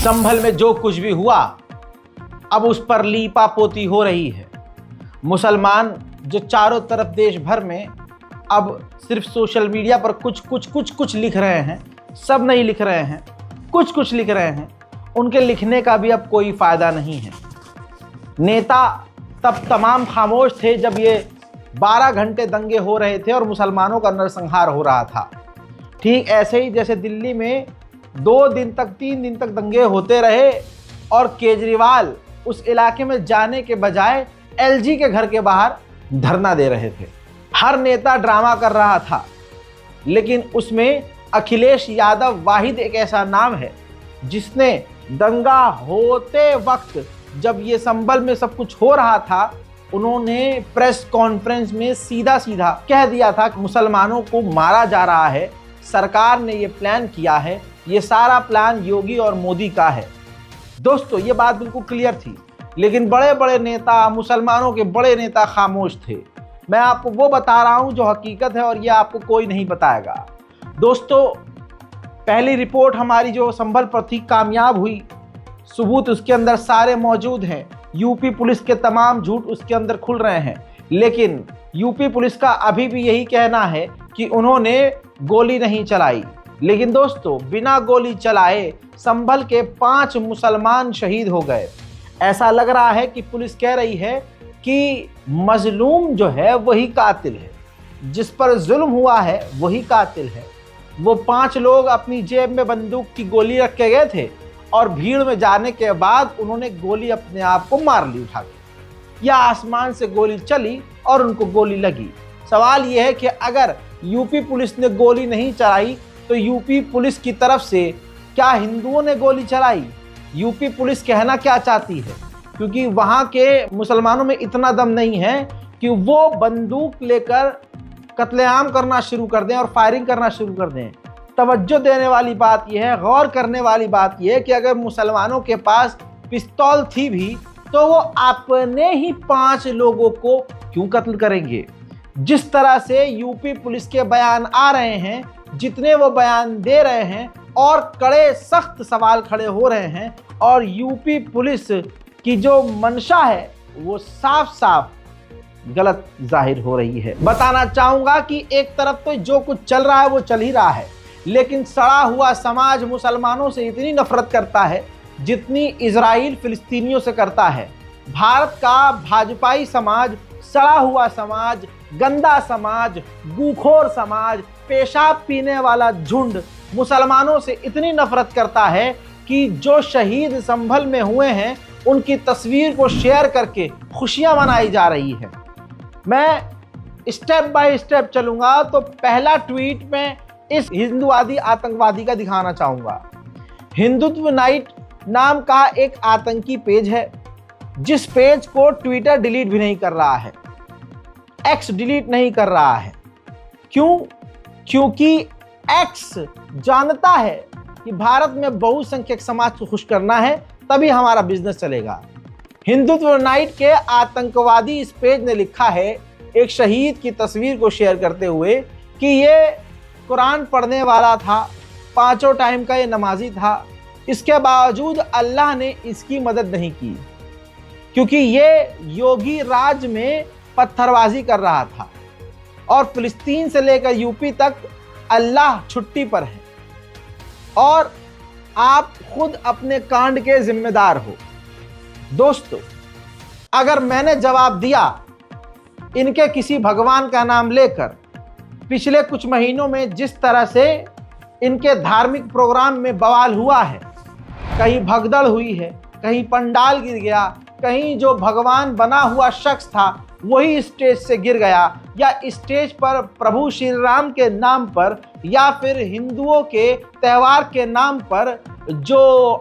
संभल में जो कुछ भी हुआ अब उस पर लीपा पोती हो रही है। मुसलमान जो चारों तरफ देश भर में अब सिर्फ सोशल मीडिया पर कुछ लिख रहे हैं, सब नहीं लिख रहे हैं, कुछ लिख रहे हैं, उनके लिखने का भी अब कोई फ़ायदा नहीं है। नेता तब तमाम खामोश थे जब ये 12 घंटे दंगे हो रहे थे और मुसलमानों का नरसंहार हो रहा था। ठीक ऐसे ही जैसे दिल्ली में 2 दिन तक 3 दिन तक दंगे होते रहे और केजरीवाल उस इलाके में जाने के बजाय एलजी के घर के बाहर धरना दे रहे थे। हर नेता ड्रामा कर रहा था, लेकिन उसमें अखिलेश यादव वाहिद एक ऐसा नाम है जिसने दंगा होते वक्त जब ये संभल में सब कुछ हो रहा था, उन्होंने प्रेस कॉन्फ्रेंस में सीधा कह दिया था कि मुसलमानों को मारा जा रहा है, सरकार ने ये प्लान किया है, ये सारा प्लान योगी और मोदी का है। दोस्तों, ये बात बिल्कुल क्लियर थी, लेकिन बड़े बड़े नेता, मुसलमानों के बड़े नेता खामोश थे। मैं आपको वो बता रहा हूँ जो हकीकत है और ये आपको कोई नहीं बताएगा। दोस्तों, पहली रिपोर्ट हमारी जो संभल पर थी कामयाब हुई, सबूत उसके अंदर सारे मौजूद हैं, यूपी पुलिस के तमाम झूठ उसके अंदर खुल रहे हैं, लेकिन यूपी पुलिस का अभी भी यही कहना है कि उन्होंने गोली नहीं चलाई। लेकिन दोस्तों, बिना गोली चलाए संभल के 5 मुसलमान शहीद हो गए। ऐसा लग रहा है कि पुलिस कह रही है कि मजलूम जो है वही कातिल है, जिस पर जुल्म हुआ है वही कातिल है। वो 5 लोग अपनी जेब में बंदूक की गोली रख के गए थे और भीड़ में जाने के बाद उन्होंने गोली अपने आप को मार ली उठा के, या आसमान से गोली चली और उनको गोली लगी। सवाल यह है कि अगर यूपी पुलिस ने गोली नहीं चलाई तो यूपी पुलिस की तरफ से क्या हिंदुओं ने गोली चलाई? यूपी पुलिस कहना क्या चाहती है? क्योंकि वहाँ के मुसलमानों में इतना दम नहीं है कि वो बंदूक लेकर कत्लेआम करना शुरू कर दें और फायरिंग करना शुरू कर दें। तवज्जो देने वाली बात यह है, गौर करने वाली बात यह है कि अगर मुसलमानों के पास पिस्तौल थी भी तो वो अपने ही 5 लोगों को क्यों कत्ल करेंगे? जिस तरह से यूपी पुलिस के बयान आ रहे हैं, जितने वो बयान दे रहे हैं और कड़े सख्त सवाल खड़े हो रहे हैं, और यूपी पुलिस की जो मंशा है वो साफ गलत जाहिर हो रही है। बताना चाहूँगा कि एक तरफ तो जो कुछ चल रहा है वो चल ही रहा है, लेकिन सड़ा हुआ समाज मुसलमानों से इतनी नफरत करता है जितनी इजराइल फिलिस्तीनियों से करता है। भारत का भाजपाई समाज, सड़ा हुआ समाज, गंदा समाज, गूखोर समाज, पेशाब पीने वाला झुंड मुसलमानों से इतनी नफरत करता है कि जो शहीद संभल में हुए हैं उनकी तस्वीर को शेयर करके खुशियां मनाई जा रही है। मैं स्टेप बाय स्टेप चलूंगा, तो पहला ट्वीट में इस हिंदुवादी आतंकवादी का दिखाना चाहूंगा। हिंदुत्व नाइट नाम का एक आतंकी पेज है, जिस पेज को ट्विटर डिलीट भी नहीं कर रहा है, एक्स डिलीट नहीं कर रहा है। क्यों? क्योंकि एक्स जानता है कि भारत में बहुसंख्यक समाज को खुश करना है, तभी हमारा बिजनेस चलेगा। हिंदुत्व नाइट के आतंकवादी इस पेज ने लिखा है एक शहीद की तस्वीर को शेयर करते हुए कि ये कुरान पढ़ने वाला था, 5 टाइम का ये नमाजी था, इसके बावजूद अल्लाह ने इसकी मदद नहीं की, क्योंकि ये योगी राज में पत्थरबाजी कर रहा था और फिलिस्तीन से लेकर यूपी तक अल्लाह छुट्टी पर है और आप खुद अपने कांड के जिम्मेदार हो। दोस्तों, अगर मैंने जवाब दिया इनके किसी भगवान का नाम लेकर, पिछले कुछ महीनों में जिस तरह से इनके धार्मिक प्रोग्राम में बवाल हुआ है, कहीं भगदड़ हुई है, कहीं पंडाल गिर गया, कहीं जो भगवान बना हुआ शख्स था वही स्टेज से गिर गया, या स्टेज पर प्रभु श्री राम के नाम पर या फिर हिंदुओं के त्यौहार के नाम पर जो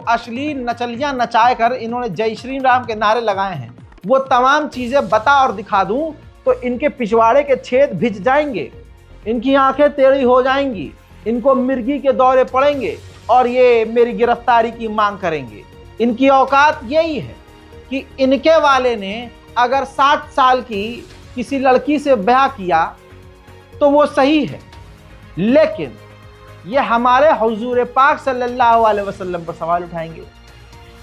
अश्लील नचलियां नचाए कर इन्होंने जय श्री राम के नारे लगाए हैं, वो तमाम चीज़ें बता और दिखा दूं तो इनके पिछवाड़े के छेद भिज जाएंगे, इनकी आंखें टेढ़ी हो जाएंगी, इनको मिर्गी के दौरे पड़ेंगे और ये मेरी गिरफ्तारी की मांग करेंगे। इनकी औकात यही है कि इनके वाले ने अगर 7 साल की किसी लड़की से ब्याह किया तो वो सही है, लेकिन ये हमारे हुजूर पाक सल्लल्लाहु अलैहि वसल्लम पर सवाल उठाएंगे।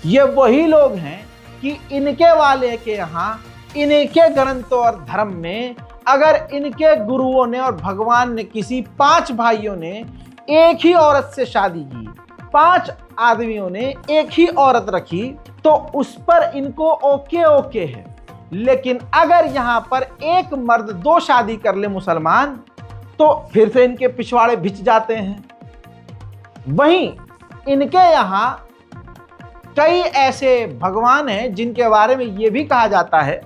ये वही लोग हैं कि इनके वाले के यहाँ इनके ग्रंथों और धर्म में अगर इनके गुरुओं ने और भगवान ने किसी 5 भाइयों ने एक ही औरत से शादी की, 5 आदमियों ने एक ही औरत रखी, तो उस पर इनको ओके है। लेकिन अगर यहां पर एक मर्द 2 शादी कर ले मुसलमान, तो फिर से इनके पिछवाड़े भिच जाते हैं। वहीं इनके यहां कई ऐसे भगवान हैं जिनके बारे में यह भी कहा जाता है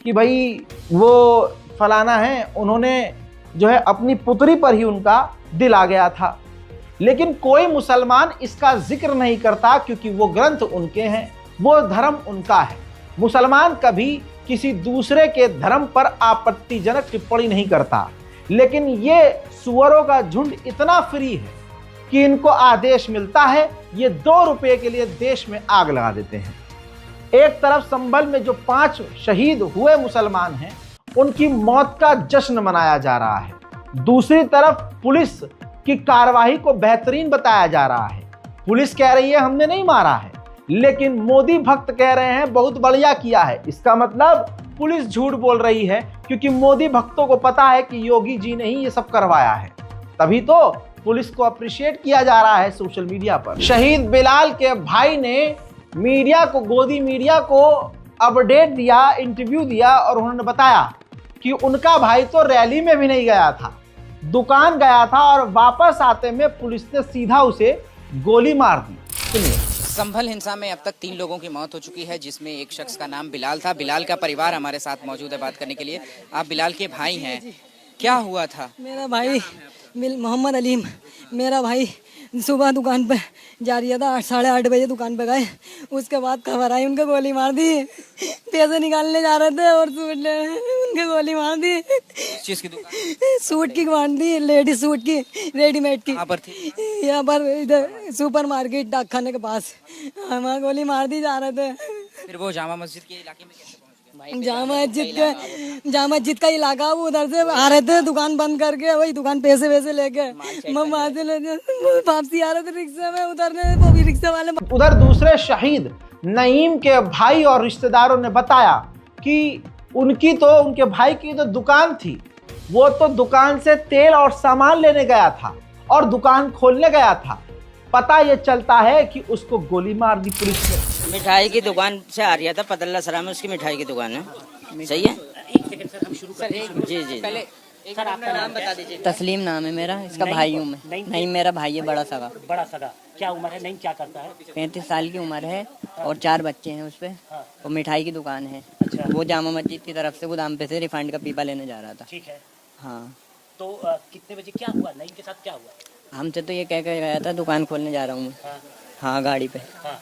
कि भाई वो फलाना है, उन्होंने जो है अपनी पुत्री पर ही उनका दिल आ गया था। लेकिन कोई मुसलमान इसका जिक्र नहीं करता, क्योंकि वो ग्रंथ उनके हैं, वो धर्म उनका है। मुसलमान कभी किसी दूसरे के धर्म पर आपत्तिजनक टिप्पणी नहीं करता। लेकिन ये सुअरों का झुंड इतना फ्री है कि इनको आदेश मिलता है, ये 2 रुपये के लिए देश में आग लगा देते हैं। एक तरफ संभल में जो 5 शहीद हुए मुसलमान हैं, उनकी मौत का जश्न मनाया जा रहा है। दूसरी तरफ पुलिस की कार्रवाई को बेहतरीन बताया जा रहा है। पुलिस कह रही है हमने नहीं मारा है, लेकिन मोदी भक्त कह रहे हैं बहुत बढ़िया किया है। इसका मतलब पुलिस झूठ बोल रही है, क्योंकि मोदी भक्तों को पता है कि योगी जी ने ही ये सब करवाया है। तभी तो पुलिस को अप्रिशिएट किया जा रहा है सोशल मीडिया पर। शहीद बिलाल के भाई ने मीडिया को, गोदी मीडिया को अपडेट दिया, इंटरव्यू दिया, और उन्होंने बताया कि उनका भाई तो रैली में भी नहीं गया था, दुकान गया था, और वापस आते में पुलिस ने सीधा उसे गोली मार दी। सुनिए। संभल हिंसा में अब तक 3 लोगों की मौत हो चुकी है, जिसमें एक शख्स का नाम बिलाल था। बिलाल का परिवार हमारे साथ मौजूद है बात करने के लिए। आप बिलाल के भाई हैं, क्या हुआ था? मेरा भाई मोहम्मद अलीम, मेरा भाई सुबह दुकान पे जा रहा था, 8-8:30 बजे दुकान पे गए। उसके बाद खबर आई उनके गोली मार दी। पैसे निकालने जा रहे थे और सूट ले उनके गोली मार दी। किस चीज की दुकान? सूट की मार दी, लेडीज सूट की, रेडीमेड की। कहाँ पर थी? यहाँ पर इधर सुपर मार्केट डाकखाने के पास। हमारा गोली मार दी जा रहे थे। फिर वो जामा मस्जिद के इलाके में कैसे पहुंच गए? जामा मस्जिद का इलाका, वो उधर से आ रहे थे दुकान बंद करके, वही दुकान पैसे लेके वापसी आ रहे थे रिक्शा में, उतरने वो भी रिक्शा वाले। उधर दूसरे शहीद नईम के भाई और रिश्तेदारों ने बताया कि उनके भाई की तो दुकान थी, वो तो दुकान से तेल और सामान लेने गया था और दुकान खोलने गया था। पता ये चलता है कि उसको गोली मार दी पुलिस ने। मिठाई की दुकान से आ रहा था, पतल्ला सरा में उसकी मिठाई की दुकान है। सही है। एक सेकंड सर, हम शुरू करें। जी जी पहले सर आपका नाम बता दीजिए। तस्लीम नाम है मेरा, इसका भाई हूँ मैं। नहीं, मेरा भाई है बड़ा सगा। बड़ा सगा। क्या उम्र है? नहीं, क्या करता है? 35 साल की उम्र है और 4 बच्चे हैं उस पे। और मिठाई की दुकान है। अच्छा। वो जामा मस्जिद की तरफ से गोदाम पे से रिफाइंड का पीपा लेने जा रहा था। ठीक है। हाँ। तो कितने बजे क्या हुआ? नईम के साथ क्या हुआ? हमसे तो ये कह कर गया था दुकान खोलने जा रहा हूँ मैं। हाँ, गाड़ी पे। हाँ,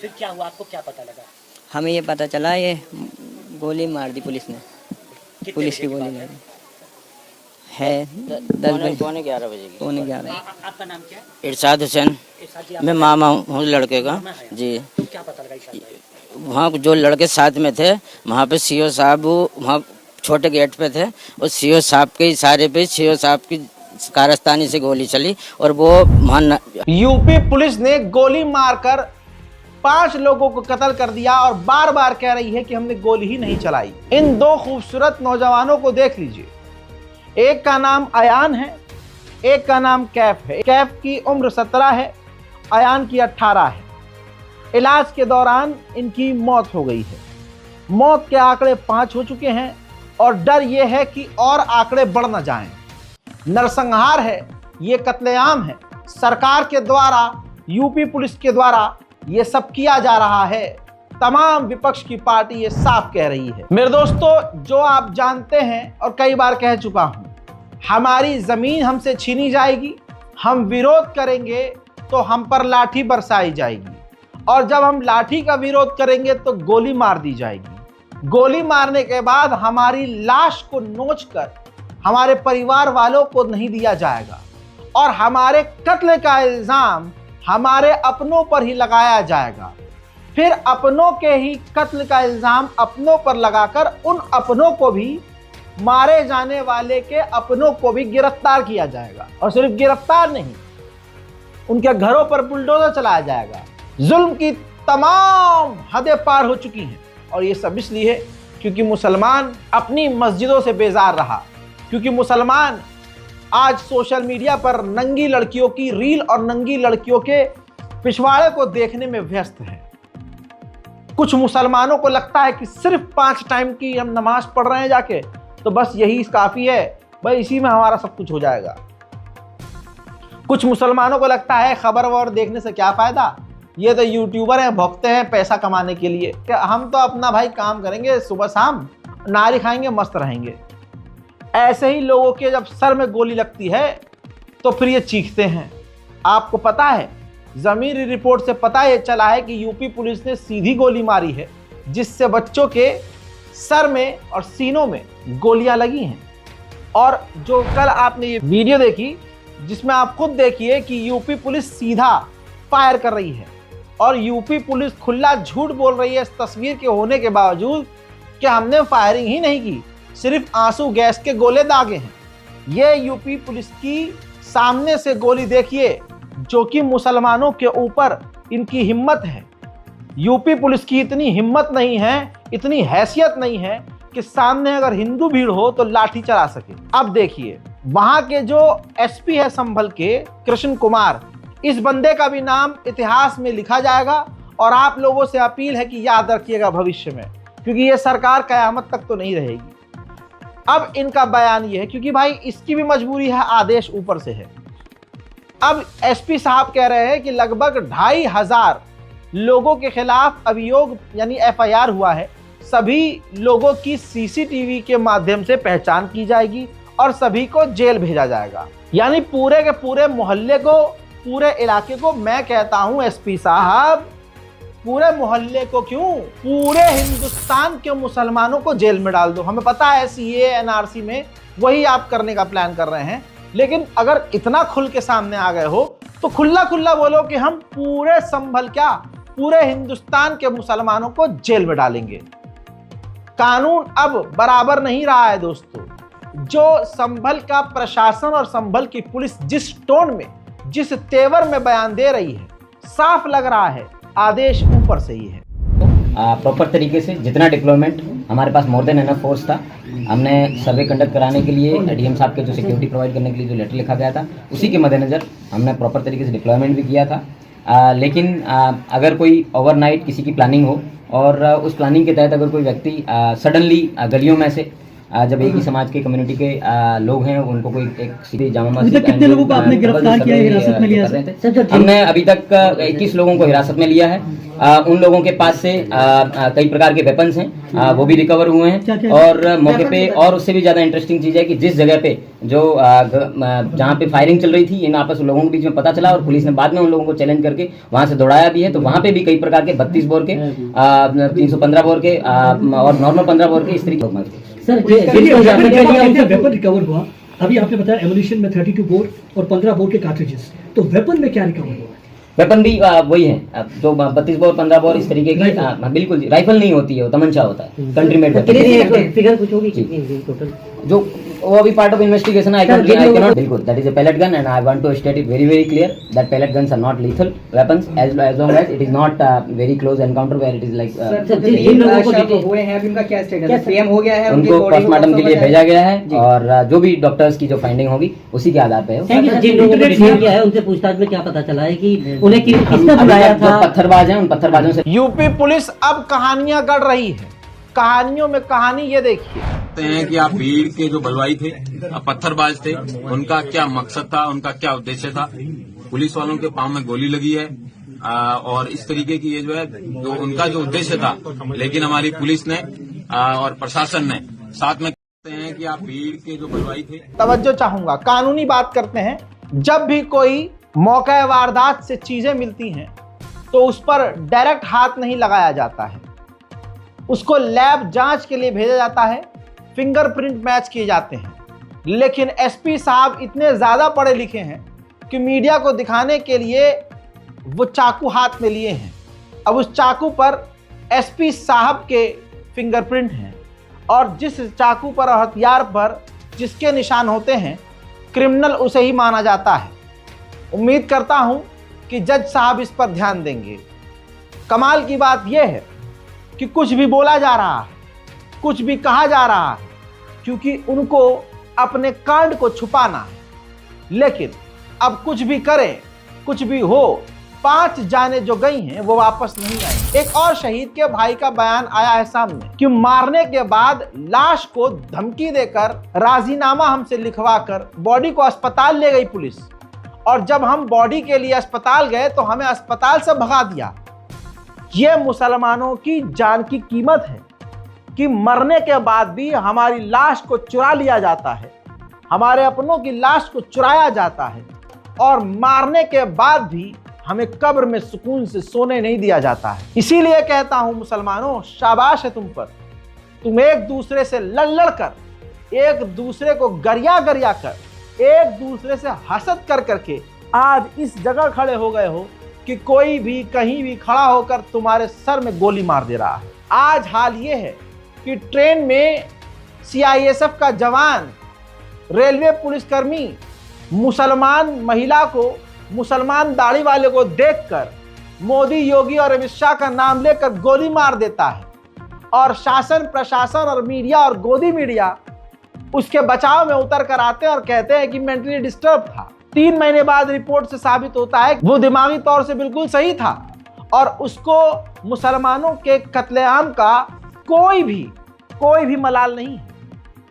फिर क्या हुआ? आपको क्या पता लगा? हमें ये पता चला ये गोली मार दी पुलिस ने। पुलिस की गोली मारी है 10 बजे, पौने 11 बजे की। पौने 11। आपका नाम क्या है? इरशाद हुसैन। इरशाद जी, मैं मामा हूँ लड़के का। जी। तो क्या पता लगा इरशाद भाई? वहाँ जो लड़के साथ में थे, वहाँ पे सीओ साहब वहाँ छोटे गेट पे थे, और सीओ साहब के इशारे पे सीओ साहब की कारस्तानी से गोली चली, और वो यूपी पुलिस ने गोली मारकर 5 लोगों को कत्ल कर दिया और बार बार कह रही है कि हमने गोली ही नहीं चलाई। इन 2 खूबसूरत नौजवानों को देख लीजिए, एक का नाम अयान है, एक का नाम कैफ है। कैफ की उम्र 17 है, अयान की 18 है। इलाज के दौरान इनकी मौत हो गई है। मौत के आंकड़े 5 हो चुके हैं और डर यह है कि और आंकड़े बढ़ न जाएं। नरसंहार है, ये कत्लेआम है। सरकार के द्वारा, यूपी पुलिस के द्वारा ये सब किया जा रहा है। तमाम विपक्ष की पार्टी ये साफ कह रही है। मेरे दोस्तों, जो आप जानते हैं और कई बार कह चुका हूं, हमारी जमीन हमसे छीनी जाएगी, हम विरोध करेंगे तो हम पर लाठी बरसाई जाएगी, और जब हम लाठी का विरोध करेंगे तो गोली मार दी जाएगी। गोली मारने के बाद हमारी लाश को नोचकर हमारे परिवार वालों को नहीं दिया जाएगा, और हमारे कत्ल का इल्जाम हमारे अपनों पर ही लगाया जाएगा। फिर अपनों के ही कत्ल का इल्जाम अपनों पर लगाकर उन अपनों को भी, मारे जाने वाले के अपनों को भी गिरफ्तार किया जाएगा। और सिर्फ गिरफ्तार नहीं, उनके घरों पर बुलडोजर चलाया जाएगा। जुल्म की तमाम हदें पार हो चुकी हैं। और ये सब इसलिए क्योंकि मुसलमान अपनी मस्जिदों से बेजार रहा, क्योंकि मुसलमान आज सोशल मीडिया पर नंगी लड़कियों की रील और नंगी लड़कियों के पिछवाड़े को देखने में व्यस्त है। कुछ मुसलमानों को लगता है कि सिर्फ 5 टाइम की हम नमाज पढ़ रहे हैं जाके, तो बस यही काफ़ी है, भाई इसी में हमारा सब कुछ हो जाएगा। कुछ मुसलमानों को लगता है खबर वबर देखने से क्या फ़ायदा, ये तो यूट्यूबर हैं, भोगते हैं पैसा कमाने के लिए, कि हम तो अपना भाई काम करेंगे, सुबह शाम नारी खाएंगे, मस्त रहेंगे। ऐसे ही लोगों के जब सर में गोली लगती है तो फिर ये चीखते हैं। आपको पता है, ज़मीरी रिपोर्ट से पता ये चला है कि यूपी पुलिस ने सीधी गोली मारी है, जिससे बच्चों के सर में और सीनों में गोलियां लगी हैं। और जो कल आपने ये वीडियो देखी, जिसमें आप खुद देखिए कि यूपी पुलिस सीधा फायर कर रही है और यूपी पुलिस खुला झूठ बोल रही है इस तस्वीर के होने के बावजूद कि हमने फायरिंग ही नहीं की, सिर्फ आंसू गैस के गोले दागे हैं। ये यूपी पुलिस की सामने से गोली देखिए, जो कि मुसलमानों के ऊपर इनकी हिम्मत है। यूपी पुलिस की इतनी हिम्मत नहीं है, इतनी हैसियत नहीं है कि सामने अगर हिंदू भीड़ हो तो लाठी चला सके। अब देखिए, वहां के जो एसपी है संभल के, कृष्ण कुमार, इस बंदे का भी नाम इतिहास में लिखा जाएगा। और आप लोगों से अपील है कि याद रखिएगा भविष्य में, क्योंकि ये सरकार कयामत तक तो नहीं रहेगी। अब इनका बयान ये है, क्योंकि भाई इसकी भी मजबूरी है, आदेश ऊपर से है। अब एसपी साहब कह रहे हैं कि लगभग 2500 लोगों के खिलाफ अभियोग यानी एफआईआर हुआ है। सभी लोगों की सीसीटीवी के माध्यम से पहचान की जाएगी और सभी को जेल भेजा जाएगा। यानी पूरे के पूरे मोहल्ले को, पूरे इलाके को, मैं कहता हूं एसपी साहब, पूरे मोहल्ले को क्यों, पूरे हिंदुस्तान के मुसलमानों को जेल में डाल दो। हमें पता है सीए एनआरसी में वही आप करने का प्लान कर रहे हैं, लेकिन अगर इतना खुल के सामने आ गए हो तो खुल्ला खुल्ला बोलो कि हम पूरे संभल क्या, पूरे हिंदुस्तान के मुसलमानों को जेल में डालेंगे। कानून अब बराबर नहीं रहा है दोस्तों। जो संभल का प्रशासन और संभल की पुलिस जिस टोन में, जिस तेवर में बयान दे रही है, साफ लग रहा है आदेश ऊपर से ही है। प्रॉपर तरीके से जितना डिप्लॉयमेंट हमारे पास मोर देन एनफ फोर्स था, हमने सर्वे कंडक्ट कराने के लिए डीएम साहब के जो सिक्योरिटी प्रोवाइड करने के लिए जो लेटर लिखा गया था, उसी के मद्देनज़र हमने प्रॉपर तरीके से डिप्लॉयमेंट भी किया था। लेकिन अगर कोई ओवरनाइट किसी की प्लानिंग हो और उस प्लानिंग के तहत अगर कोई व्यक्ति सडनली गलियों में से जब एक ही समाज के कम्युनिटी के लोग हैं, उनको कोई एक सीधी जामा मस्जिद, कितने लोगों को आपने गिरफ्तार किया, हिरासत में लिया है? हमने अभी तक 21 लोगों को हिरासत में लिया है। उन लोगों के पास से कई प्रकार के वेपन्स हैं, वो भी रिकवर हुए हैं। और मौके पे और उससे भी ज़्यादा इंटरेस्टिंग चीज़ है कि जिस जगह पे जो जहाँ पे फायरिंग चल रही थी, इन आपस लोगों के बीच में पता चला और पुलिस ने बाद में उन लोगों को चैलेंज करके वहाँ से दौड़ाया भी है। तो वहाँ पे भी कई प्रकार के 32 बोर के, 315 बोर के और नॉर्मल 15 बोर के, इस तरीके सर वेपन रिकवर हुआ। अभी आपने बताया एमुनिशन में 32 बोर और 15 बोर के कार्ट्रिजेस, तो वेपन में क्या रिकवर हुआ? वेपन भी वही है, जो 32 बोर 15 बोर इस तरीके की, बिल्कुल जी, राइफल नहीं होती है, वो तमंचा होता है, कंट्री मेड फिगर कुछ होगी टोटल, जो वो अभी part of investigation I cannot, बिल्कुल, that is a pellet gun and I want to state it very very clear that pellet guns are not lethal weapons as long as it is not very close encounter where it is like जिन लोगों को हुए हैं अभी उनका क्या status है? PM हो गया है, उनको पोस्टमार्टम के लिए भेजा गया है और जो भी डॉक्टर्स की जो फाइंडिंग होगी उसी के आधार पे है। जिन लोगों को डिटेन किया है उनसे पूछताछ में क्या पता चला है कि उन्हें किसने बुलाया था? पत्थरबाज हैं, उन पत्थरबाजों से यूपी पुलिस अब कहानियां गढ़ रही है। कहानियों में कहानी ये देखिए हैं कि आप भीड़ के जो बलवाई थे, पत्थरबाज थे, उनका क्या मकसद था, उनका क्या उद्देश्य था। पुलिस वालों के पांव में गोली लगी है और इस तरीके की ये जो है, जो उनका जो उद्देश्य था, लेकिन हमारी पुलिस ने और प्रशासन ने साथ में कहते हैं कि आप भीड़ के जो बलवाई थे। तवज्जो चाहूंगा, कानूनी बात करते हैं। जब भी कोई मौका वारदात से चीजें मिलती हैं तो उस पर डायरेक्ट हाथ नहीं लगाया जाता है, उसको लैब जांच के लिए भेजा जाता है, फिंगरप्रिंट मैच किए जाते हैं। लेकिन एसपी साहब इतने ज़्यादा पढ़े लिखे हैं कि मीडिया को दिखाने के लिए वो चाकू हाथ में लिए हैं। अब उस चाकू पर एसपी साहब के फिंगरप्रिंट हैं और जिस चाकू पर और हथियार पर जिसके निशान होते हैं, क्रिमिनल उसे ही माना जाता है। उम्मीद करता हूं कि जज साहब इस पर ध्यान देंगे। कमाल की बात यह है कि कुछ भी बोला जा रहा है, कुछ भी कहा जा रहा है, क्योंकि उनको अपने कांड को छुपाना है। लेकिन अब कुछ भी करें, कुछ भी हो, 5 जाने जो गई हैं वो वापस नहीं आई। एक और शहीद के भाई का बयान आया है सामने कि मारने के बाद लाश को धमकी देकर राजीनामा हमसे लिखवाकर बॉडी को अस्पताल ले गई पुलिस, और जब हम बॉडी के लिए अस्पताल गए तो हमें अस्पताल से भगा दिया। ये मुसलमानों की जान की कीमत है कि मरने के बाद भी हमारी लाश को चुरा लिया जाता है, हमारे अपनों की लाश को चुराया जाता है, और मारने के बाद भी हमें कब्र में सुकून से सोने नहीं दिया जाता है। इसीलिए कहता हूं मुसलमानों, शाबाश है तुम पर। तुम एक दूसरे से लड़ कर, एक दूसरे को गरिया गरिया कर, एक दूसरे से हसद कर करके आज इस जगह खड़े हो गए हो कि कोई भी कहीं भी खड़ा होकर तुम्हारे सर में गोली मार दे रहा है। आज हाल ये है कि ट्रेन में CISF का जवान, रेलवे पुलिसकर्मी मुसलमान महिला को, मुसलमान दाढ़ी वाले को देखकर मोदी, योगी और अमित शाह का नाम लेकर गोली मार देता है, और शासन, प्रशासन और मीडिया और गोदी मीडिया उसके बचाव में उतर कर आते हैं और कहते हैं कि मेंटली डिस्टर्ब था। 3 महीने बाद रिपोर्ट से साबित होता है वो दिमागी तौर से बिल्कुल सही था, और उसको मुसलमानों के कत्लेआम का कोई भी मलाल नहीं है।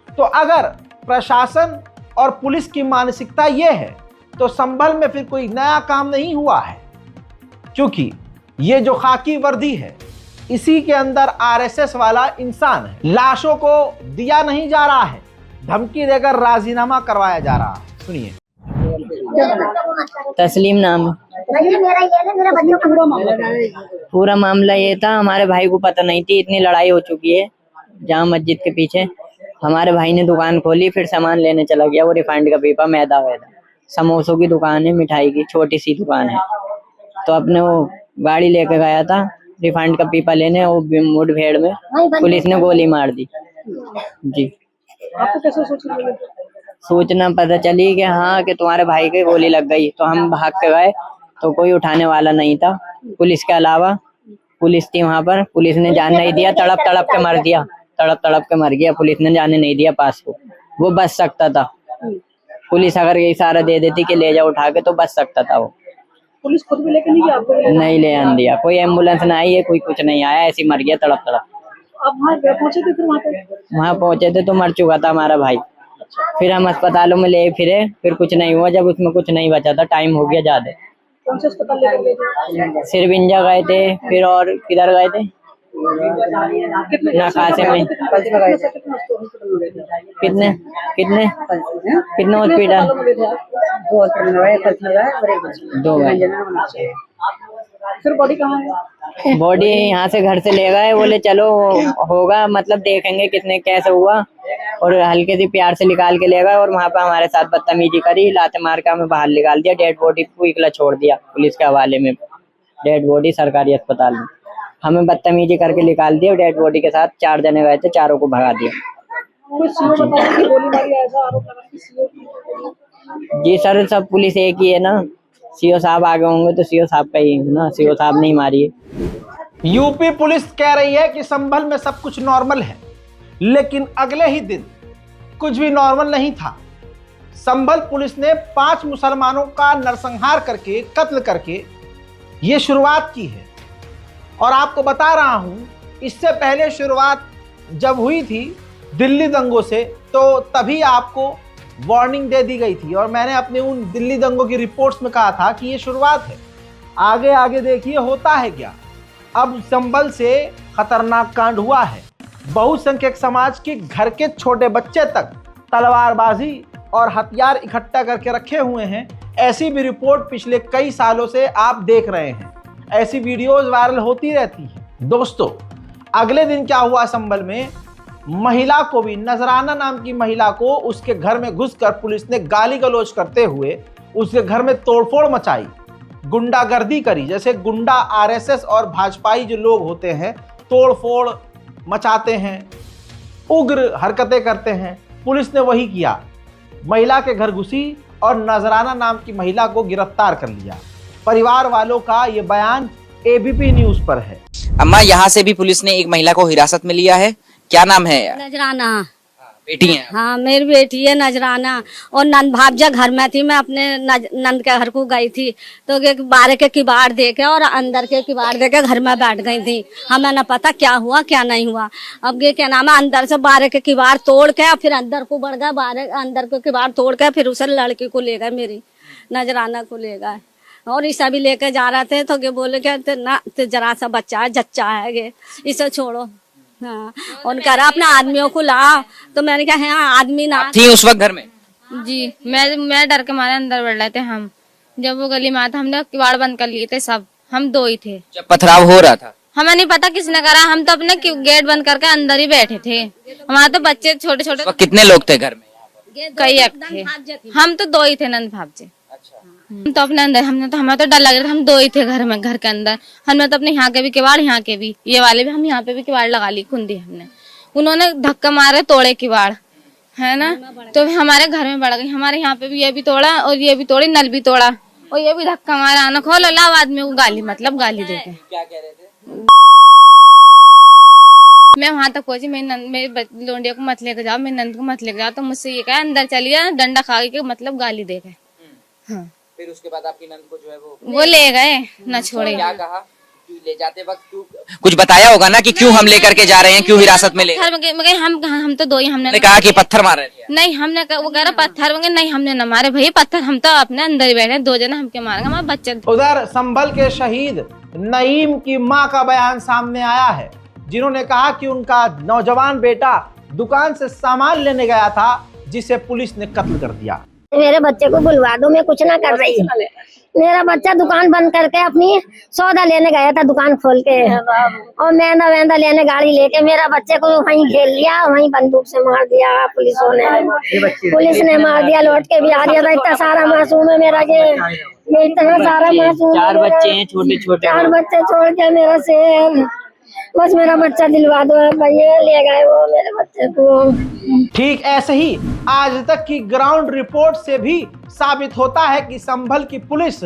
तो अगर प्रशासन और पुलिस की मानसिकता ये है तो संभल में फिर कोई नया काम नहीं हुआ है, क्योंकि ये जो खाकी वर्दी है इसी के अंदर RSS वाला इंसान है। लाशों को दिया नहीं जा रहा है, धमकी देकर राजीनामा करवाया जा रहा है। सुनिए। तस्लीम नाम है। पूरा मामला ये था, हमारे भाई को पता नहीं थी इतनी लड़ाई हो चुकी है जामा मस्जिद के पीछे। हमारे भाई ने दुकान खोली, फिर सामान लेने चला गया। वो रिफाइंड का पीपा, मैदा वैदा, समोसों की दुकान है, मिठाई की छोटी सी दुकान है। तो अपने वो गाड़ी लेके गया था रिफाइंड का पीपा लेने, वो मुठभेड़ में पुलिस ने गोली मार दी। जी। आपको कैसे सूचना पता चली कि हाँ कि तुम्हारे भाई के गोली लग गई, तो हम भाग के गए तो कोई उठाने वाला नहीं था पुलिस के अलावा। पुलिस थी वहां पर, पुलिस ने जाने नहीं दिया, तड़प तड़प के मर दिया, तड़प तड़प के मर गया। पुलिस ने जाने नहीं दिया पास को, वो बच सकता था। पुलिस अगर ये इशारा दे देती कि ले जाओ उठा के तो बच सकता था वो। पुलिस खुद भी लेके नहीं गया आपको? नहीं ले आन दिया, कोई एम्बुलेंस ना आई है, कोई कुछ नहीं आया, ऐसे मर गया तड़प तड़प। आप वहाँ पहुंचे थे? फिर वहाँ पहुंचे थे तो मर चुका था हमारा भाई। फिर हम अस्पतालों में ले फिरे, फिर कुछ नहीं हुआ। जब उसमें कुछ नहीं बचा था, टाइम हो गया ज्यादा। कौन से अस्पताल लेकर गए थे? सिरविंजा गए थे, फिर और किधर गए थे, नकासे में। कितने कितने कितने हॉस्पिटल? 2 गए। फिर बॉडी कहाँ है? बॉडी यहाँ से घर से ले गए, बोले चलो होगा, मतलब देखेंगे कितने कैसे हुआ, और हल्के से प्यार से निकाल के ले गए। और वहाँ पे हमारे साथ बदतमीजी करी, लाते मार के हमें बाहर निकाल दिया। डेड बॉडी को इकला छोड़ दिया पुलिस के हवाले में। डेड बॉडी सरकारी अस्पताल में हमें बदतमीजी करके निकाल दिया। डेड बॉडी के साथ 4 जने गए थे, चारों को भगा दिया। जी सर, सब पुलिस एक ही है ना, CO साहब आगे होंगे तो CO साहब का ही है ना, CO साहब नहीं मारी है। यूपी पुलिस कह रही है कि संभल में सब कुछ नॉर्मल है, लेकिन अगले ही दिन कुछ भी नॉर्मल नहीं था। संभल पुलिस ने 5 मुसलमानों का नरसंहार करके, कत्ल करके ये शुरुआत की है। और आपको बता रहा हूं, इससे पहले शुरुआत जब हुई थी दिल्ली दंगों से, तो तभी आपको वार्निंग दे दी गई थी, और मैंने अपने उन दिल्ली दंगों की रिपोर्ट्स में कहा था कि ये शुरुआत है, आगे आगे देखिए होता है क्या। अब संभल से खतरनाक कांड हुआ है। बहुसंख्यक समाज के घर के छोटे बच्चे तक तलवारबाजी और हथियार इकट्ठा करके रखे हुए हैं। ऐसी भी रिपोर्ट पिछले कई सालों से आप देख रहे हैं, ऐसी वीडियोस वायरल होती रहती हैं। दोस्तों, अगले दिन क्या हुआ संभल में, महिला को भी, नजराना नाम की महिला को उसके घर में घुसकर पुलिस ने गाली गलौज करते हुए उसके घर में तोड़फोड़ मचाई, गुंडागर्दी करी। जैसे गुंडा RSS और भाजपाई जो लोग होते हैं, तोड़फोड़ मचाते हैं, उग्र हरकतें करते हैं, पुलिस ने वही किया। महिला के घर घुसी और नजराना नाम की महिला को गिरफ्तार कर लिया। परिवार वालों का ये बयान एबीपी न्यूज पर है। अम्मा, यहाँ से भी पुलिस ने एक महिला को हिरासत में लिया है, क्या नाम है? नजराना। बेटी है? हाँ, मेरी बेटी है नजराना। और नंद भावजा घर में थी, मैं अपने नंद के घर को गई थी तो बाहर के किवाड़ देके और अंदर के किवाड़ देके घर में बैठ गई थी। हमें न पता क्या हुआ क्या नहीं हुआ। अब ये क्या नाम है, अंदर से बाहर के किवाड़ तोड़ के और फिर अंदर को बढ़ गए, बाहर अंदर के किवाड़ तोड़ के फिर उसे लड़की को ले गए, मेरी नजराना को ले गए। और ईसा भी लेके जा रहे थे तो ये बोले कि ना जरा सा बच्चा है, जच्चा है, ये इसे छोड़ो। हाँ, उनका अपना आदमियों को लाओ। तो मैंने कहा हाँ, आदमी ना थी उस वक्त घर में? जी, मैं डर के मारे अंदर बढ़ रहे थे हम। जब वो गली में आया था हमने किवाड़ बंद कर लिए थे सब, हम दो ही थे। जब पथराव हो रहा था हमें नहीं पता किसने करा, हम तो अपने गेट बंद करके अंदर ही बैठे थे। हमारे तो बच्चे छोटे छोटे। कितने लोग थे घर में? कई एक थे, हम तो दो ही थे नंद भावजे। हम तो अपने अंदर, हमें तो डर लग रहा था, हम दो ही थे घर में, घर के अंदर। हमने तो अपने यहाँ के भी किवाड़, यहाँ के भी, ये वाले भी, हम यहाँ पे भी किवाड़ लगा ली कुंडी हमने। उन्होंने धक्का मारे, तोड़े किवाड़, है ना, तो हमारे घर में बढ़ गई। हमारे यहाँ पे भी ये भी तोड़ा और ये भी तोड़ी, नल भी तोड़ा और ये भी धक्का मारा, आना खोलो लाओ, आदमी को गाली, मतलब गाली देके। क्या कह रहे थे? मैं वहां तक पहुंची, मेरी लोंडिया को मत लेकर जाओ, मेरी नंद को मत लेकर जाओ, तो मुझसे ये कहा अंदर चलिए, डंडा खा के मतलब गाली दे गए। हाँ, फिर उसके बाद आपकी नंद को जो है वो ले गए, न छोड़े। क्या कहा? क्यों ले जाते वक्त क्यों कुछ बताया होगा ना कि क्यों हम लेकर के जा रहे हैं, क्यों हिरासत में ले? हम तो दो ही, हमने कहा कि पत्थर मार रहे थे? नहीं, हमने वो कह रहा पत्थर मंगे, नहीं हमने न मारे भाई पत्थर, हम तो अपने अंदर ही बैठे, दो जने हमके मारेंगे, हमारे बच्चे। उधर संभल के शहीद नईम की मां का बयान सामने आया है, जिन्होंने कहा कि उनका नौजवान बेटा दुकान से सामान लेने गया था, जिसे पुलिस ने कत्ल कर दिया। मेरे बच्चे को बुलवा दो, मैं कुछ ना कर रही हूँ। मेरा बच्चा दुकान बंद करके अपनी सौदा लेने गया था, दुकान खोल के, और मैदा वैदा लेने गाड़ी लेके मेरा बच्चे को वहीं घेर लिया, वहीं बंदूक से मार दिया पुलिस ने मार दिया। लौट के भी आ रहा था, इतना सारा मासूम है मेरा, ये इतना सारा मासूम, 4 बच्चे हैं छोटे छोटे, 4 बच्चे छोड़ के मेरा शेर, बस मेरा बच्चा दिलवा दो भैया, ले गए वो मेरे बच्चे को। ठीक ऐसे ही आज तक की ग्राउंड रिपोर्ट से भी साबित होता है कि संभल की पुलिस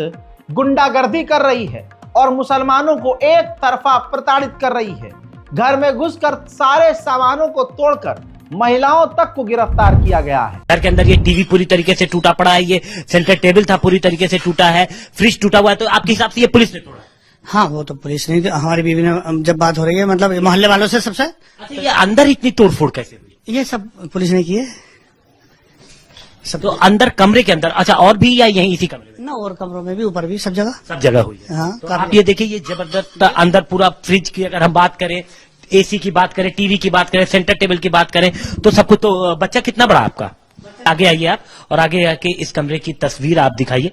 गुंडागर्दी कर रही है और मुसलमानों को एक तरफा प्रताड़ित कर रही है। घर में घुसकर सारे सामानों को तोड़कर महिलाओं तक को गिरफ्तार किया गया है। घर के अंदर ये टीवी पूरी तरीके से टूटा पड़ा है, ये सेंटर टेबल था पूरी तरीके से टूटा है, फ्रिज टूटा हुआ है। तो आपके हिसाब से ये पुलिस ने तोड़ा? हाँ, वो तो पुलिस नहीं, हमारी बीवी ने जब बात हो रही है, मतलब मोहल्ले वालों से सबसे। अच्छा, ये अंदर इतनी तोड़फोड़ कैसे हुई? ये सब पुलिस ने की है सब। तो अंदर कमरे के अंदर, अच्छा, और भी या यहीं इसी कमरे में? ना, और कमरों में भी, ऊपर भी, सब जगह हुई है। हाँ, तो आप ये देखिए, ये जबरदस्त अंदर पूरा फ्रिज की अगर हम बात करें, एसी की बात करें, टीवी की बात करें, सेंटर टेबल की बात करें, तो सब कुछ। तो बच्चा कितना बड़ा आपका? आगे आइए आप, और आगे आके इस कमरे की तस्वीर आप दिखाइए।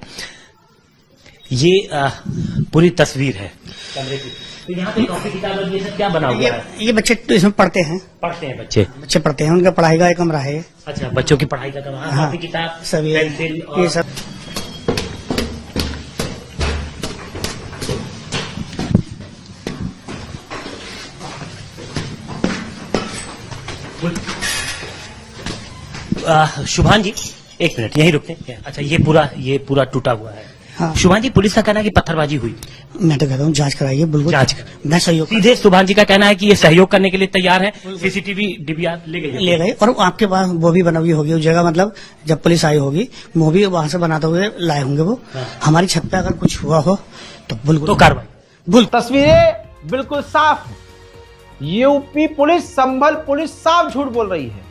ये पूरी तस्वीर है कमरे की। तो यहाँ पे कॉपी किताब और ये सब क्या बना हुआ है? ये बच्चे तो इसमें पढ़ते हैं बच्चे पढ़ते हैं, उनका पढ़ाई का एक कमरा है। अच्छा, बच्चों की पढ़ाई का कमरा, हाँ, कॉपी किताब सब ये सब। शुभान जी, एक मिनट यहीं रुकते हैं। अच्छा, ये पूरा टूटा हुआ है। हाँ। शुभान जी, पुलिस का कहना है कि पत्थरबाजी हुई। मैं तो कहता हूँ जांच कराइए, बिल्कुल जांच मैं सहयोग। सीधे शुभान जी का कहना है कि ये सहयोग करने के लिए तैयार है। सीसीटीवी डीवीआर ले गए और आपके पास वो भी बना हुई होगी उस जगह, मतलब जब पुलिस आई होगी वो भी वहाँ से बनाते हुए लाए होंगे वो। हाँ। हमारी छत पे अगर कुछ हुआ हो तो बिल्कुल तो कार्रवाई। तस्वीरें बिल्कुल साफ है। यूपी पुलिस, संभल पुलिस साफ झूठ बोल रही है।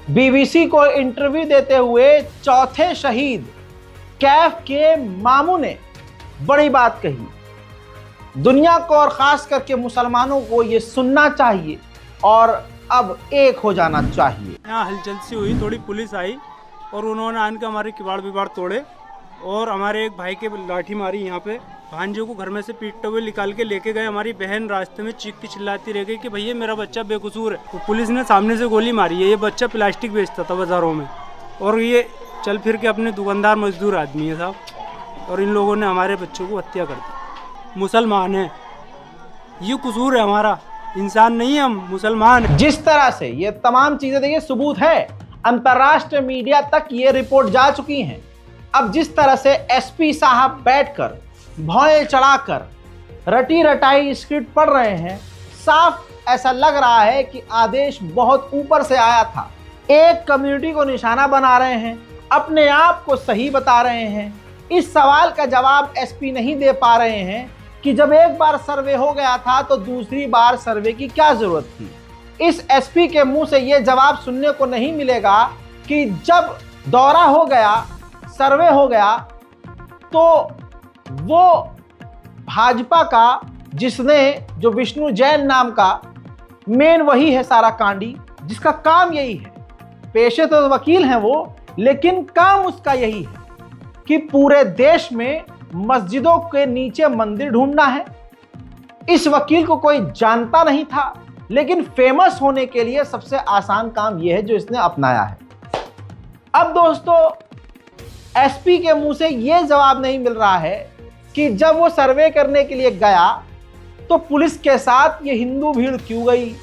बीबीसी को इंटरव्यू देते हुए चौथे शहीद कैफ के मामू ने बड़ी बात कही। दुनिया को और खास करके मुसलमानों को ये सुनना चाहिए और अब एक हो जाना चाहिए। यहाँ हलचल सी हुई, थोड़ी पुलिस आई और उन्होंने आन के हमारे किवाड़ विवाड़ तोड़े और हमारे एक भाई के लाठी मारी। यहाँ पे भांजे को घर में से पीटते हुए निकाल के लेके गए। हमारी बहन रास्ते में चीखती चिल्लाती रह गई कि भैया मेरा बच्चा बेकसूर है। तो पुलिस ने सामने से गोली मारी है। ये बच्चा प्लास्टिक बेचता था बाजारों में और ये चल फिर के अपने दुकानदार मजदूर आदमी है साहब, और इन लोगों ने हमारे बच्चों को हत्या कर दी। मुसलमान है, ये कसूर है हमारा, इंसान नहीं है हम, मुसलमान है। जिस तरह से ये तमाम चीजें देखिए सबूत है, अंतर्राष्ट्रीय मीडिया तक ये रिपोर्ट जा चुकी हैं। अब जिस तरह से एसपी साहब बैठकर भौएं चढ़ाकर रटी रटाई स्क्रिप्ट पढ़ रहे हैं। साफ ऐसा लग रहा है कि आदेश बहुत ऊपर से आया था। एक कम्युनिटी को निशाना बना रहे हैं, अपने आप को सही बता रहे हैं। इस सवाल का जवाब एसपी नहीं दे पा रहे हैं कि जब एक बार सर्वे हो गया था तो दूसरी बार सर्वे की क्या जरूरत थी। इस एसपी के मुंह से ये जवाब सुनने को नहीं मिलेगा कि जब दौरा हो गया, सर्वे हो गया, तो वो भाजपा का, जिसने जो विष्णु जैन नाम का मेन वही है सारा कांडी, जिसका काम यही है। पेशे तो वकील हैं वो, लेकिन काम उसका यही है कि पूरे देश में मस्जिदों के नीचे मंदिर ढूंढना है। इस वकील को कोई जानता नहीं था, लेकिन फेमस होने के लिए सबसे आसान काम यह है जो इसने अपनाया है। अब दोस्तों, एसपी के मुंह से यह जवाब नहीं मिल रहा है कि जब वो सर्वे करने के लिए गया तो पुलिस के साथ ये हिंदू भीड़ क्यों गई।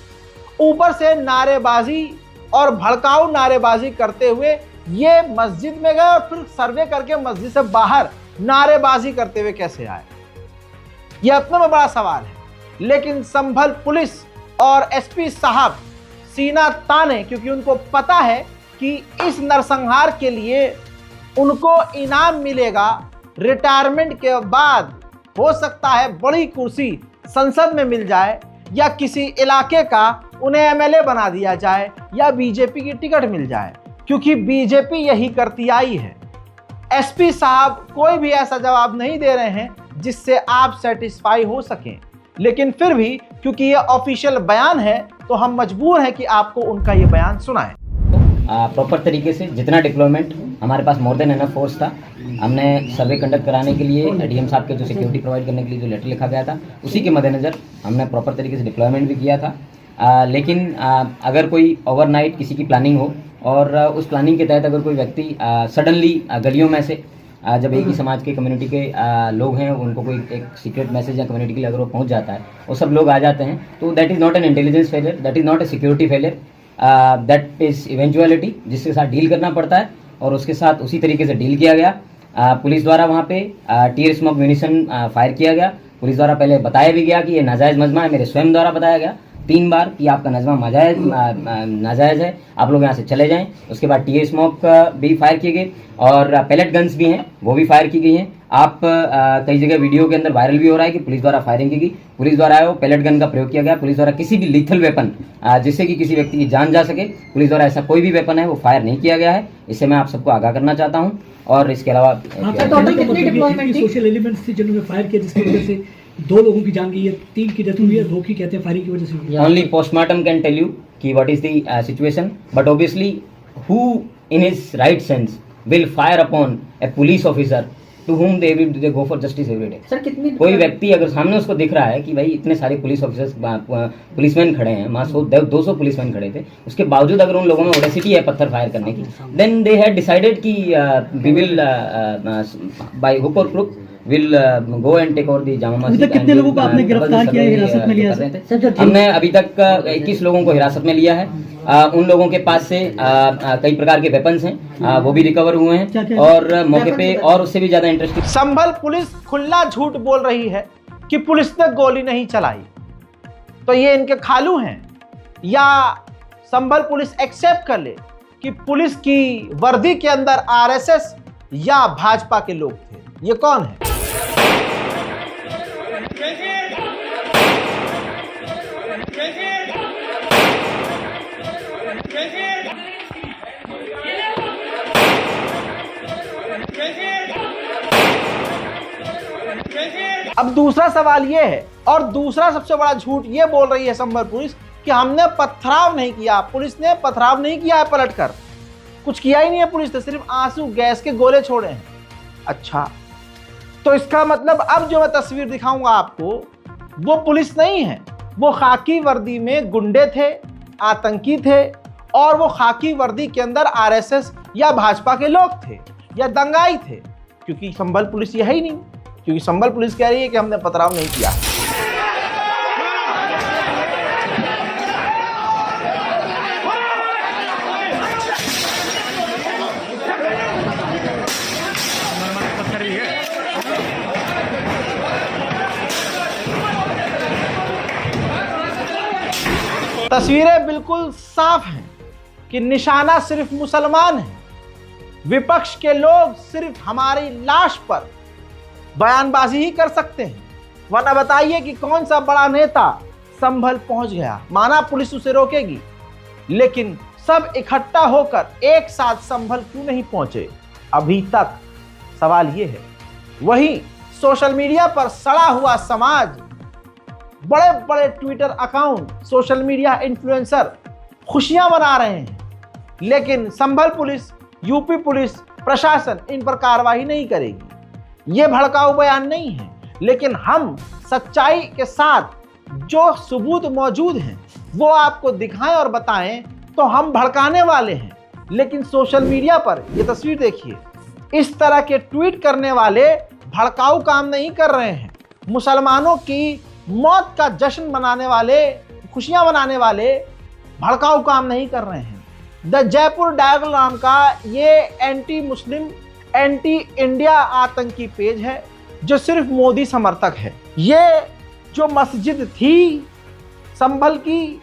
ऊपर से नारेबाजी और भड़काऊ नारेबाजी करते हुए ये मस्जिद में गए और फिर सर्वे करके मस्जिद से बाहर नारेबाजी करते हुए कैसे आए, ये अपने में बड़ा सवाल है। लेकिन संभल पुलिस और एसपी साहब सीना ताने, क्योंकि उनको पता है कि इस नरसंहार के लिए उनको इनाम मिलेगा। रिटायरमेंट के बाद हो सकता है बड़ी कुर्सी संसद में मिल जाए, या किसी इलाके का उन्हें एमएलए बना दिया जाए, या बीजेपी की टिकट मिल जाए, क्योंकि बीजेपी यही करती आई है। एसपी साहब कोई भी ऐसा जवाब नहीं दे रहे हैं जिससे आप सेटिस्फाई हो सकें, लेकिन फिर भी क्योंकि ये ऑफिशियल बयान है तो हम मजबूर हैं कि आपको उनका ये बयान सुनाएं। प्रॉपर तरीके से जितना डिप्लॉयमेंट हमारे पास मोर देन एनफ फोर्स था, हमने सर्वे कंडक्ट कराने के लिए डीएम साहब के जो सिक्योरिटी प्रोवाइड करने के लिए जो लेटर लिखा गया था, उसी के मद्देनज़र हमने प्रॉपर तरीके से डिप्लॉयमेंट भी किया था। लेकिन अगर कोई ओवरनाइट किसी की प्लानिंग हो और उस प्लानिंग के तहत अगर कोई व्यक्ति सडनली गलियों में से जब एक ही समाज के कम्युनिटी के लोग हैं, उनको कोई एक सीक्रेट मैसेज या कम्युनिटी के लिए अगर वो पहुंच जाता है, वो सब लोग आ जाते हैं, तो that is not an intelligence failure, that is not a security failure, that is eventuality जिसके साथ डील करना पड़ता है, और उसके साथ उसी तरीके से डील किया गया। पुलिस द्वारा वहाँ पे टीयर स्मोक म्यूनिशन फायर किया गया। पुलिस द्वारा पहले बताया भी गया कि ये नाजायज़ मजमा है, मेरे स्वयं द्वारा बताया गया 3 बार कि आपका नजमा नाजायज़ है, आप लोग यहाँ से चले जाएं। उसके बाद टीयर स्मोक भी फायर किए गए और पैलेट गन्स भी हैं, वो भी फायर की गई हैं। आप कई जगह वीडियो के अंदर वायरल भी हो रहा है कि पुलिस द्वारा फायरिंग की गई, पुलिस द्वारा है वो पैलेट गन का प्रयोग किया गया। पुलिस द्वारा किसी भी लीथल वेपन जिससे कि किसी व्यक्ति की जान जा सके, पुलिस द्वारा ऐसा कोई भी वेपन है वो फायर नहीं किया गया है। इससे मैं आप सबको आगाह करना चाहता हूँ। और इसके अलावा सोशल एलिमेंट्स थी जिन्होंने फायर किया, जिसकी वजह से 2 लोगों की जान गई है, 3 की डेथ हुई है, 2 की कहते हैं फायरिंग की वजह से। Only postmortem can tell you कि what is the situation, but obviously who in his right sense will fire upon a police officer to whom they go for justice every day। Sir कितनी कोई व्यक्ति अगर सामने उसको दिख रहा है कि भाई इतने सारे पुलिस ऑफिसर्स पुलिसमैन खड़े हैं, वहाँ 200 पुलिसमैन खड़े थे, उसके बावजूद अगर उन लोगों में ऑडेसिटी है पत्थर फायर करने की, देन दे हैड डिसाइडेड कि वी विल बाय हुक और crook will go and take over the Jama Masjid. कितने लोगों को आपने गिरफ्तार किया है, हिरासत में लिया है? हमने अभी तक 21 लोगों को हिरासत में लिया है। उन लोगों के पास से कई प्रकार के वेपन्स हैं, वो भी रिकवर हुए हैं, और मौके पे और उससे भी ज्यादा इंटरेस्टिंग। संभल पुलिस खुला झूठ बोल रही है कि पुलिस ने गोली नहीं चलाई, तो ये इनके खालू हैं, या संभल पुलिस एक्सेप्ट कर ले कि पुलिस की वर्दी के अंदर आरएसएस या भाजपा के लोग थे? ये कौन है? अब दूसरा सवाल ये है, और दूसरा सबसे बड़ा झूठ ये बोल रही है संभल पुलिस कि हमने पथराव नहीं किया। पुलिस ने पथराव नहीं किया है, पलटकर कुछ किया ही नहीं है पुलिस ने, सिर्फ आंसू गैस के गोले छोड़े हैं। अच्छा, तो इसका मतलब अब जो मैं तस्वीर दिखाऊंगा आपको वो पुलिस नहीं है, वो खाकी वर्दी में गुंडे थे, आतंकी थे, और वो खाकी वर्दी के अंदर आरएसएस या भाजपा के लोग थे या दंगाई थे, क्योंकि संभल पुलिस यह ही नहीं, क्योंकि संभल पुलिस कह रही है कि हमने पथराव नहीं किया। तस्वीरें बिल्कुल साफ हैं कि निशाना सिर्फ मुसलमान है। विपक्ष के लोग सिर्फ हमारी लाश पर बयानबाजी ही कर सकते हैं, वरना बताइए कि कौन सा बड़ा नेता संभल पहुंच गया। माना पुलिस उसे रोकेगी, लेकिन सब इकट्ठा होकर एक साथ संभल क्यों नहीं पहुंचे अभी तक, सवाल ये है। वहीं सोशल मीडिया पर सड़ा हुआ समाज, बड़े बड़े Twitter account, social media influencer खुशियां मना रहे हैं, लेकिन संभल पुलिस, यूपी पुलिस प्रशासन इन पर कार्रवाई नहीं करेगी। ये भड़काऊ बयान नहीं है, लेकिन हम सच्चाई के साथ जो सबूत मौजूद हैं वो आपको दिखाएं और बताएं तो हम भड़काने वाले हैं। लेकिन सोशल मीडिया पर ये तस्वीर देखिए, इस तरह के ट्वीट करने वाले भड़काऊ काम नहीं कर रहे हैं। मुसलमानों की मौत का जश्न मनाने वाले, खुशियां मनाने वाले भड़काऊ काम नहीं कर रहे हैं। द जयपुर डायगल नाम का ये एंटी मुस्लिम, एंटी इंडिया आतंकी पेज है जो सिर्फ मोदी समर्थक है। ये जो मस्जिद थी संभल की,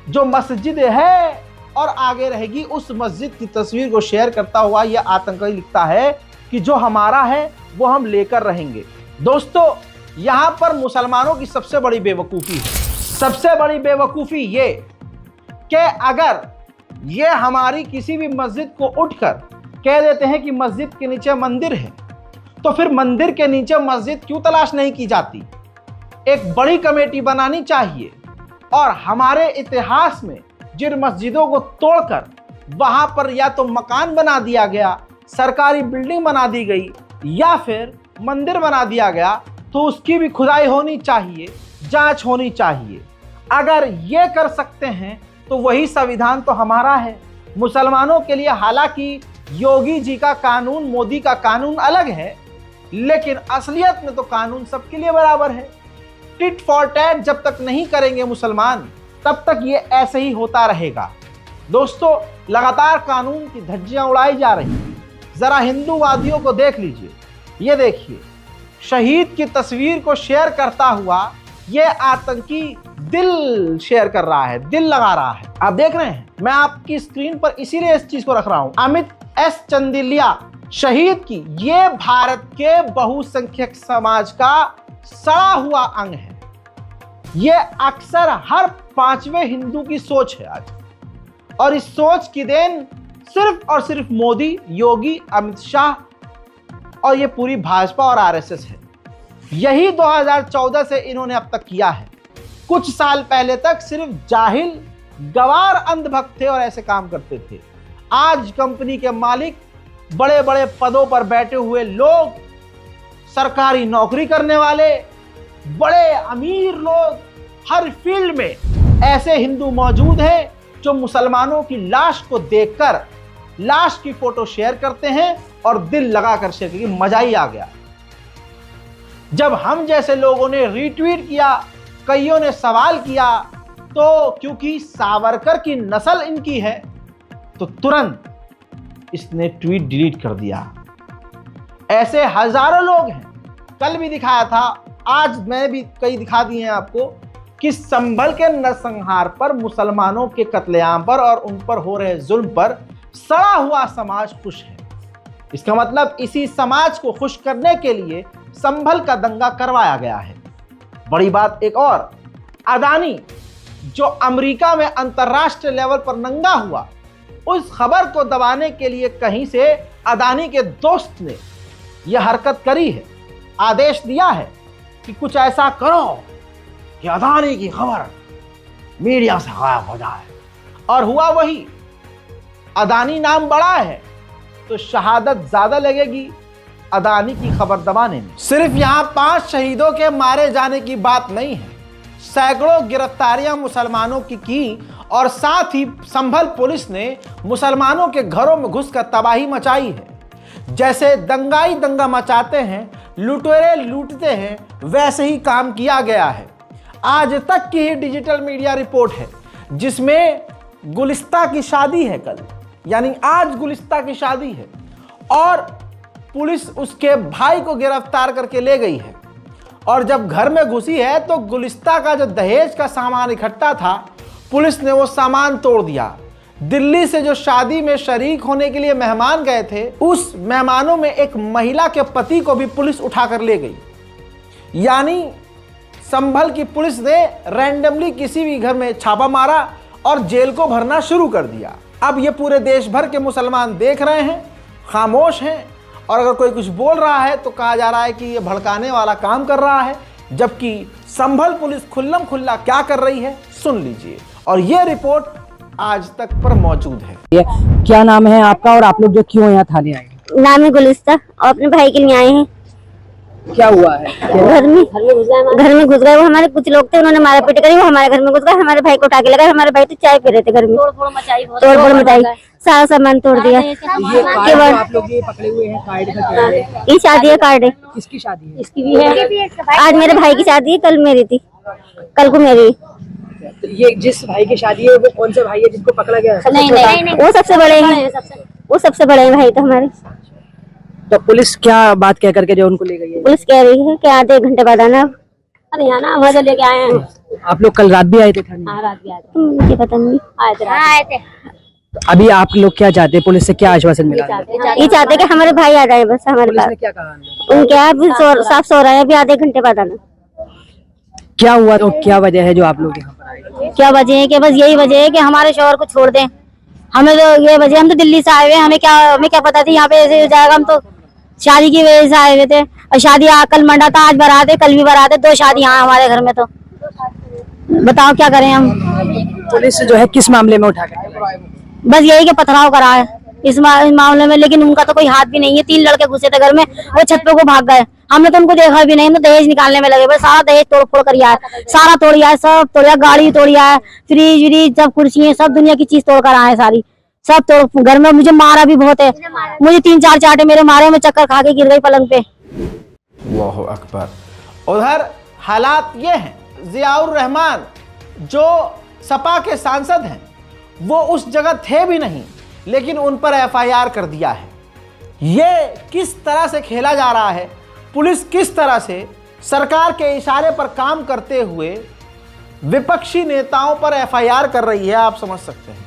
जो मस्जिद है और आगे रहेगी, उस मस्जिद की तस्वीर को शेयर करता हुआ यह आतंकी लिखता है कि जो हमारा है वो हम लेकर रहेंगे। दोस्तों, यहाँ पर मुसलमानों की सबसे बड़ी बेवकूफ़ी है। सबसे बड़ी बेवकूफ़ी ये कि अगर ये हमारी किसी भी मस्जिद को उठकर कह देते हैं कि मस्जिद के नीचे मंदिर है, तो फिर मंदिर के नीचे मस्जिद क्यों तलाश नहीं की जाती? एक बड़ी कमेटी बनानी चाहिए और हमारे इतिहास में जिन मस्जिदों को तोड़कर वहां पर या तो मकान बना दिया गया, सरकारी बिल्डिंग बना दी गई या फिर मंदिर बना दिया गया, तो उसकी भी खुदाई होनी चाहिए, जांच होनी चाहिए। अगर ये कर सकते हैं तो वही संविधान तो हमारा है मुसलमानों के लिए। हालांकि योगी जी का कानून, मोदी का कानून अलग है, लेकिन असलियत में तो कानून सबके लिए बराबर है। टिट फॉर टैट जब तक नहीं करेंगे मुसलमान, तब तक ये ऐसे ही होता रहेगा। दोस्तों, लगातार कानून की धज्जियां उड़ाई जा रही हैं। जरा हिंदूवादियों को देख लीजिए, ये देखिए, शहीद की तस्वीर को शेयर करता हुआ ये आतंकी दिल शेयर कर रहा है, दिल लगा रहा है। आप देख रहे हैं, मैं आपकी स्क्रीन पर इसीलिए इस चीज को रख रहा हूं। अमित एस चंदिलिया शहीद की, ये भारत के बहुसंख्यक समाज का सड़ा हुआ अंग है। ये अक्सर हर 5वें हिंदू की सोच है आज, और इस सोच की देन सिर्फ और सिर्फ मोदी, योगी, अमित शाह और ये पूरी भाजपा और आरएसएस है। यही 2014 से इन्होंने अब तक किया है। कुछ साल पहले तक सिर्फ जाहिल, गवार, अंधभक्त थे और ऐसे काम करते थे। आज कंपनी के मालिक, बड़े बड़े पदों पर बैठे हुए लोग, सरकारी नौकरी करने वाले, बड़े अमीर लोग, हर फील्ड में ऐसे हिंदू मौजूद हैं जो मुसलमानों की लाश को देखकर लाश की फोटो शेयर करते हैं और दिल लगाकर शेयर करके मजा ही आ गया। जब हम जैसे लोगों ने रीट्वीट किया, कईयों ने सवाल किया, तो क्योंकि सावरकर की नस्ल इनकी है तो तुरंत इसने ट्वीट डिलीट कर दिया। ऐसे हजारों लोग हैं। कल भी दिखाया था, आज मैं भी कई दिखा दिए हैं आपको कि संभल के नरसंहार पर, मुसलमानों के कत्लेआम पर और उन पर हो रहे जुल्म पर सड़ा हुआ समाज खुश है। इसका मतलब इसी समाज को खुश करने के लिए संभल का दंगा करवाया गया है। बड़ी बात एक और, अदानी जो अमेरिका में अंतर्राष्ट्रीय लेवल पर नंगा हुआ, उस खबर को दबाने के लिए कहीं से अदानी के दोस्त ने यह हरकत करी है, आदेश दिया है कि कुछ ऐसा करो कि अदानी की खबर मीडिया से गायब हो जाए। और हुआ वही। अदानी नाम बड़ा है तो शहादत ज्यादा लगेगी अदानी की खबर दबाने में। सिर्फ यहाँ 5 शहीदों के मारे जाने की बात नहीं है, सैकड़ों गिरफ्तारियां मुसलमानों की और साथ ही संभल पुलिस ने मुसलमानों के घरों में घुसकर तबाही मचाई है। जैसे दंगाई दंगा मचाते हैं, लुटेरे लूटते हैं, वैसे ही काम किया गया है। आज तक की ही डिजिटल मीडिया रिपोर्ट है जिसमें गुलिस्ता की शादी है कल, यानी आज गुलिस्ता की शादी है और पुलिस उसके भाई को गिरफ्तार करके ले गई है। और जब घर में घुसी है तो गुलिस्ता का जो दहेज का सामान इकट्ठा था, पुलिस ने वो सामान तोड़ दिया। दिल्ली से जो शादी में शरीक होने के लिए मेहमान गए थे, उस मेहमानों में एक महिला के पति को भी पुलिस उठाकर ले गई। यानी संभल की पुलिस ने रैंडमली किसी भी घर में छापा मारा और जेल को भरना शुरू कर दिया। अब ये पूरे देश भर के मुसलमान देख रहे हैं, खामोश हैं, और अगर कोई कुछ बोल रहा है तो कहा जा रहा है कि ये भड़काने वाला काम कर रहा है, जबकि संभल पुलिस खुल्लम खुल्ला क्या कर रही है सुन लीजिए। और ये रिपोर्ट आज तक पर मौजूद है। क्या नाम है आपका और आप लोग जो क्यों यहाँ थाने आए? नाम है गुलिस्ता और अपने भाई के लिए आए हैं। क्या हुआ है? घर में घुस गए वो, हमारे कुछ लोग थे, उन्होंने मारा पीट करी, वो हमारे घर में घुस गए, हमारे भाई को उठा के लगा। हमारे भाई तो चाय पी रहे थे घर में, तोड़ फोड़ मचाई, सारा सामान तोड़ दिया। आप लोग ये पकड़े हुए हैं, कार्ड का क्या है? ये शादी है, कार्ड है। किसकी शादी है? इसकी भी है। आज मेरे भाई की शादी है, कल मेरी थी, कल को मेरी। तो ये जिस भाई की शादी है वो कौन से भाई है जिसको पकड़ा गया? नहीं, वो सबसे बड़े हैं, वो सबसे बड़े हैं भाई तो हमारे। तो पुलिस क्या बात कह करके जो उनको ले गई है? पुलिस कह रही है कि आधे घंटे बाद आना। अरे आना, मजा लेके आए हैं। आप लोग कल रात भी आए थे थाने? हाँ, रात भी आए थे। मुझे पता नहीं, आए थे। अभी आप लोग क्या चाहते हैं? पुलिस से क्या आश्वासन मिला? ये चाहते कि हमारे भाई आ जाए बस हमारे पास। क्या कहा? उनके यहाँ साफ सो रहा है, अभी आधे घंटे बाद आना। क्या हुआ तो क्या वजह है जो आप लोग यहाँ पर आए? क्या वजह है कि बस यही वजह है कि हमारे शोहर को छोड़ दें। हमें तो ये वजह, हम तो दिल्ली से आए हुए, हमें क्या पता थी यहाँ पे ऐसे हो जाएगा। हम तो शादी की वजह से आए हुए थे, और शादी कल मंडा था, आज बारात है, कल भी बारात है, 2 शादी यहाँ हमारे घर में। तो बताओ क्या करें हम? पुलिस जो है किस मामले में उठा कर? बस यही कि पथराव करा है इस मामले में, लेकिन उनका तो कोई हाथ भी नहीं है। 3 लड़के घुसे थे घर में, वो छत पे को भाग गए, हमने तो उनको देखा भी नहीं। हम तो दहेज निकालने में लगे, बस सारा दहेज तोड़ फोड़ कर आए, सारा तोड़िया है, सब तोड़िया, गाड़ी तोड़िया है, फ्रिज व्रिज सब, कुर्सी सब दुनिया की चीज तोड़ कर आए, सारी सब तोड़। घर में मुझे मारा भी बहुत है, मुझे 3-4 चाटे मेरे मारे, मैं चक्कर खा के गिर गई पलंग पे। वाह अकबर। उधर हालात ये हैं, जियाउर रहमान जो सपा के सांसद हैं वो उस जगह थे भी नहीं, लेकिन उन पर एफआईआर कर दिया है। ये किस तरह से खेला जा रहा है, पुलिस किस तरह से सरकार के इशारे पर काम करते हुए विपक्षी नेताओं पर एफआईआर कर रही है, आप समझ सकते हैं।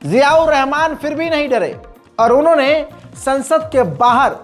जियाउर रहमान फिर भी नहीं डरे और उन्होंने संसद के बाहर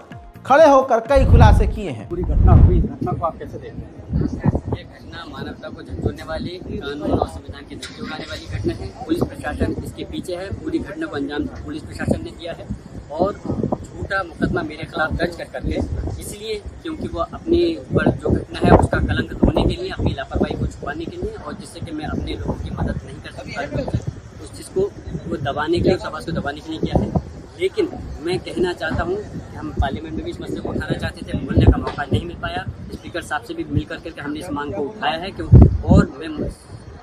खड़े होकर कई खुलासे किए हैं। पूरी घटना हुई, घटना को आप कैसे देखते हैं? ये घटना मानवता को झंझोड़ने वाली, कानून और संविधान की धज्जी उड़ाने वाली घटना है। पुलिस प्रशासन इसके पीछे है, पूरी घटना को अंजाम पुलिस प्रशासन ने दिया है, और झूठा मुकदमा मेरे खिलाफ दर्ज कर करके, इसलिए क्योंकि वो अपनी ऊपर जो घटना है उसका कलंक धोने के लिए, अपनी लापरवाही को छुपाने के लिए, और जिससे कि मैं अपने लोगों की मदद नहीं कर सकता, उस चीज़ को वो दबाने के लिए, उस आवाज़ को दबाने के लिए किया है। लेकिन मैं कहना चाहता हूँ कि हम पार्लियामेंट में भी इस मसले को उठाना चाहते थे, बोलने का मौका नहीं मिल पाया। स्पीकर साहब से भी मिल करके हमने इस मांग को उठाया है कि, और मैं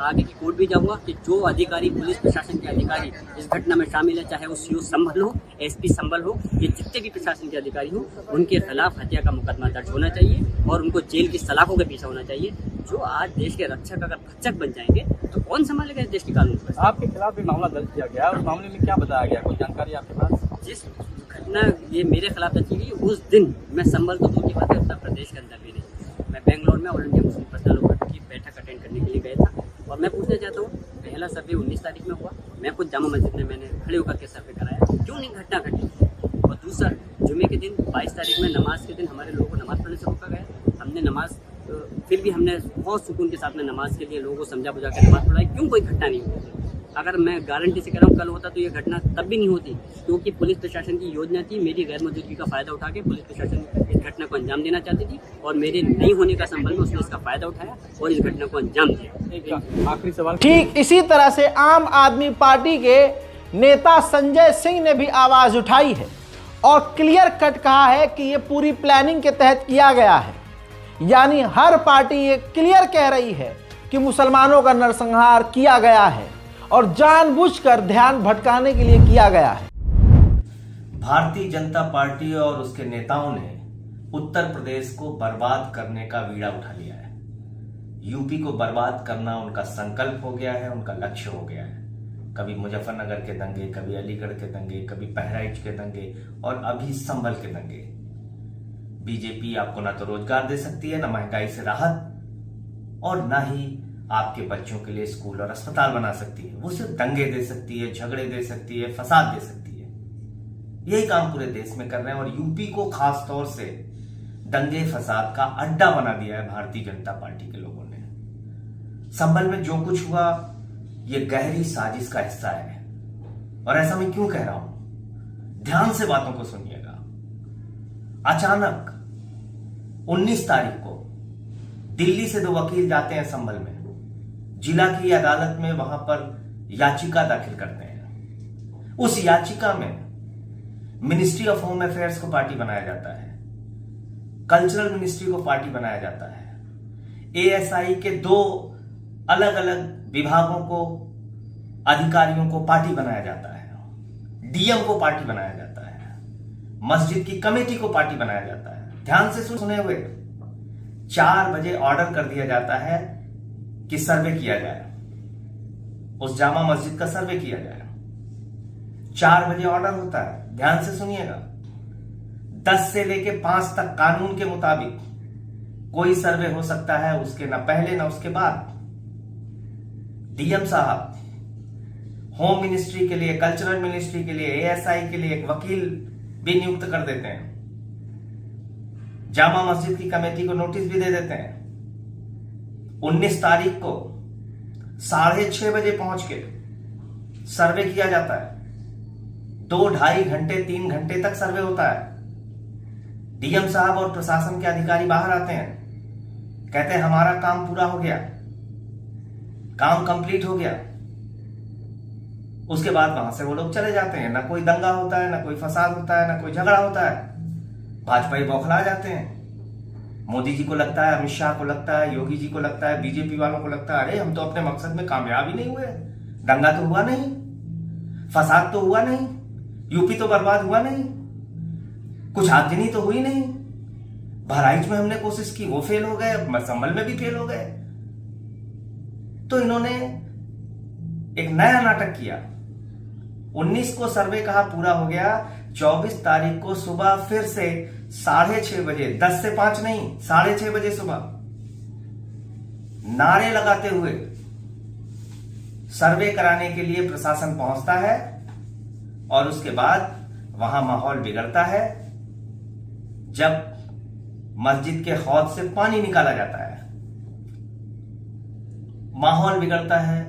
आगे की कोर्ट भी जाऊंगा कि जो अधिकारी, पुलिस प्रशासन के अधिकारी इस घटना में शामिल है, चाहे वो सीओ संभल हो, एसपी संभल हो, ये जितने भी प्रशासन के अधिकारी हो, उनके खिलाफ हत्या का मुकदमा दर्ज होना चाहिए और उनको जेल की सलाखों के पीछे होना चाहिए। जो आज देश के रक्षक अगर भक्षक बन जाएंगे तो कौन संभालेगा देश की कानून पर? आपके खिलाफ भी मामला दर्ज किया गया, उस मामले में क्या बताया गया, कोई जानकारी आपके पास? जिस घटना ये मेरे खिलाफ दर्ज हुई, उस दिन मैं संभल तो दूर की बात है, उत्तर प्रदेश के अंदर भी नहीं, मैं बेंगलोर में all India Muslim personal law board की बैठक अटेंड करने के लिए गया था। और मैं पूछना चाहता हूँ, पहला सर्वे 19 तारीख में हुआ, मैं खुद जामा मस्जिद में मैंने खड़े होकर के सर्वे कराया, क्यों नहीं घटना घटी? और दूसरा, जुमे के दिन 22 तारीख में नमाज के दिन हमारे लोगों को नमाज पढ़ने से रोका गया, हमने नमाज फिर भी हमने बहुत सुकून के साथ में नमाज के लिए लोगों को समझा बुझा कर नमाज पढ़ाई, क्यों कोई घटना नहीं हुई? अगर मैं गारंटी से कह रहा हूँ कल होता तो ये घटना तब भी नहीं होती, क्योंकि पुलिस प्रशासन की योजना थी, मेरी गैर मौजूदगी का फायदा उठा के पुलिस प्रशासन इस घटना को अंजाम देना चाहती थी, और मेरे नहीं होने का संबंध में उसने इसका फायदा उठाया और इस घटना को अंजाम दिया। आखिरी सवाल। ठीक इसी तरह से आम आदमी पार्टी के नेता संजय सिंह ने भी आवाज उठाई है और क्लियर कट कहा है कि ये पूरी प्लानिंग के तहत किया गया है। यानी हर पार्टी ये क्लियर कह रही है कि मुसलमानों का नरसंहार किया गया है और जानबूझकर ध्यान भटकाने के लिए किया गया है। भारतीय जनता पार्टी और उसके नेताओं ने उत्तर प्रदेश को बर्बाद करने का बीड़ा उठा लिया है। यूपी को बर्बाद करना उनका संकल्प हो गया है, उनका लक्ष्य हो गया है। कभी मुजफ्फरनगर के दंगे, कभी अलीगढ़ के दंगे, कभी बहराइच के दंगे और अभी संभल के दंगे। बीजेपी आपको ना तो रोजगार दे सकती है, ना महंगाई से राहत, और ना ही आपके बच्चों के लिए स्कूल और अस्पताल बना सकती है। वो सिर्फ दंगे दे सकती है, झगड़े दे सकती है, फसाद दे सकती है। यही काम पूरे देश में कर रहे हैं और यूपी को खास तौर से दंगे फसाद का अड्डा बना दिया है भारतीय जनता पार्टी के लोगों ने। संभल में जो कुछ हुआ ये गहरी साजिश का हिस्सा है। और ऐसा मैं क्यों कह रहा हूं, ध्यान से बातों को सुनिएगा। अचानक 19 तारीख को दिल्ली से 2 वकील जाते हैं संभल में, जिला की अदालत में वहां पर याचिका दाखिल करते हैं। उस याचिका में मिनिस्ट्री ऑफ होम अफेयर्स को पार्टी बनाया जाता है, कल्चरल मिनिस्ट्री को पार्टी बनाया जाता है, एएसआई के 2 अलग अलग विभागों को, अधिकारियों को पार्टी बनाया जाता है, डीएम को पार्टी बनाया जाता है, मस्जिद की कमेटी को पार्टी बनाया जाता है। ध्यान से सुने हुए 4 बजे ऑर्डर कर दिया जाता है कि सर्वे किया जाए, उस जामा मस्जिद का सर्वे किया जाए। 4 बजे ऑर्डर होता है, ध्यान से सुनिएगा। 10 से लेके 5 तक कानून के मुताबिक कोई सर्वे हो सकता है, उसके ना पहले ना उसके बाद। डीएम साहब होम मिनिस्ट्री के लिए, कल्चरल मिनिस्ट्री के लिए, एएसआई के लिए एक वकील भी नियुक्त कर देते हैं, जामा मस्जिद की कमेटी को नोटिस भी दे देते हैं। 19 तारीख को 6:30 बजे पहुंच के सर्वे किया जाता है। 2 ढाई घंटे 3 घंटे तक सर्वे होता है। डीएम साहब और प्रशासन के अधिकारी बाहर आते हैं, कहते हैं हमारा काम पूरा हो गया, काम कंप्लीट हो गया। उसके बाद वहां से वो लोग चले जाते हैं। ना कोई दंगा होता है, ना कोई फसाद होता है, ना कोई झगड़ा होता है। भाजपाई बौखला जाते हैं। मोदी जी को लगता है, अमित शाह को लगता है, योगी जी को लगता है, बीजेपी वालों को लगता है, अरे हम तो अपने मकसद में कामयाब ही नहीं हुए, दंगा तो हुआ नहीं, फसाद तो हुआ नहीं, यूपी तो बर्बाद हुआ नहीं, कुछ आगजनी तो हुई नहीं, बहराइच में हमने कोशिश की, वो फेल हो गए, संभल में भी फेल हो गए। तो इन्होंने एक नया नाटक किया। 19 को सर्वे कहा पूरा हो गया, 24 तारीख को सुबह फिर से 6:30 बजे, 10 से 5 नहीं, 6:30 बजे सुबह नारे लगाते हुए सर्वे कराने के लिए प्रशासन पहुंचता है। और उसके बाद वहां माहौल बिगड़ता है जब मस्जिद के हौद से पानी निकाला जाता है। माहौल बिगड़ता है,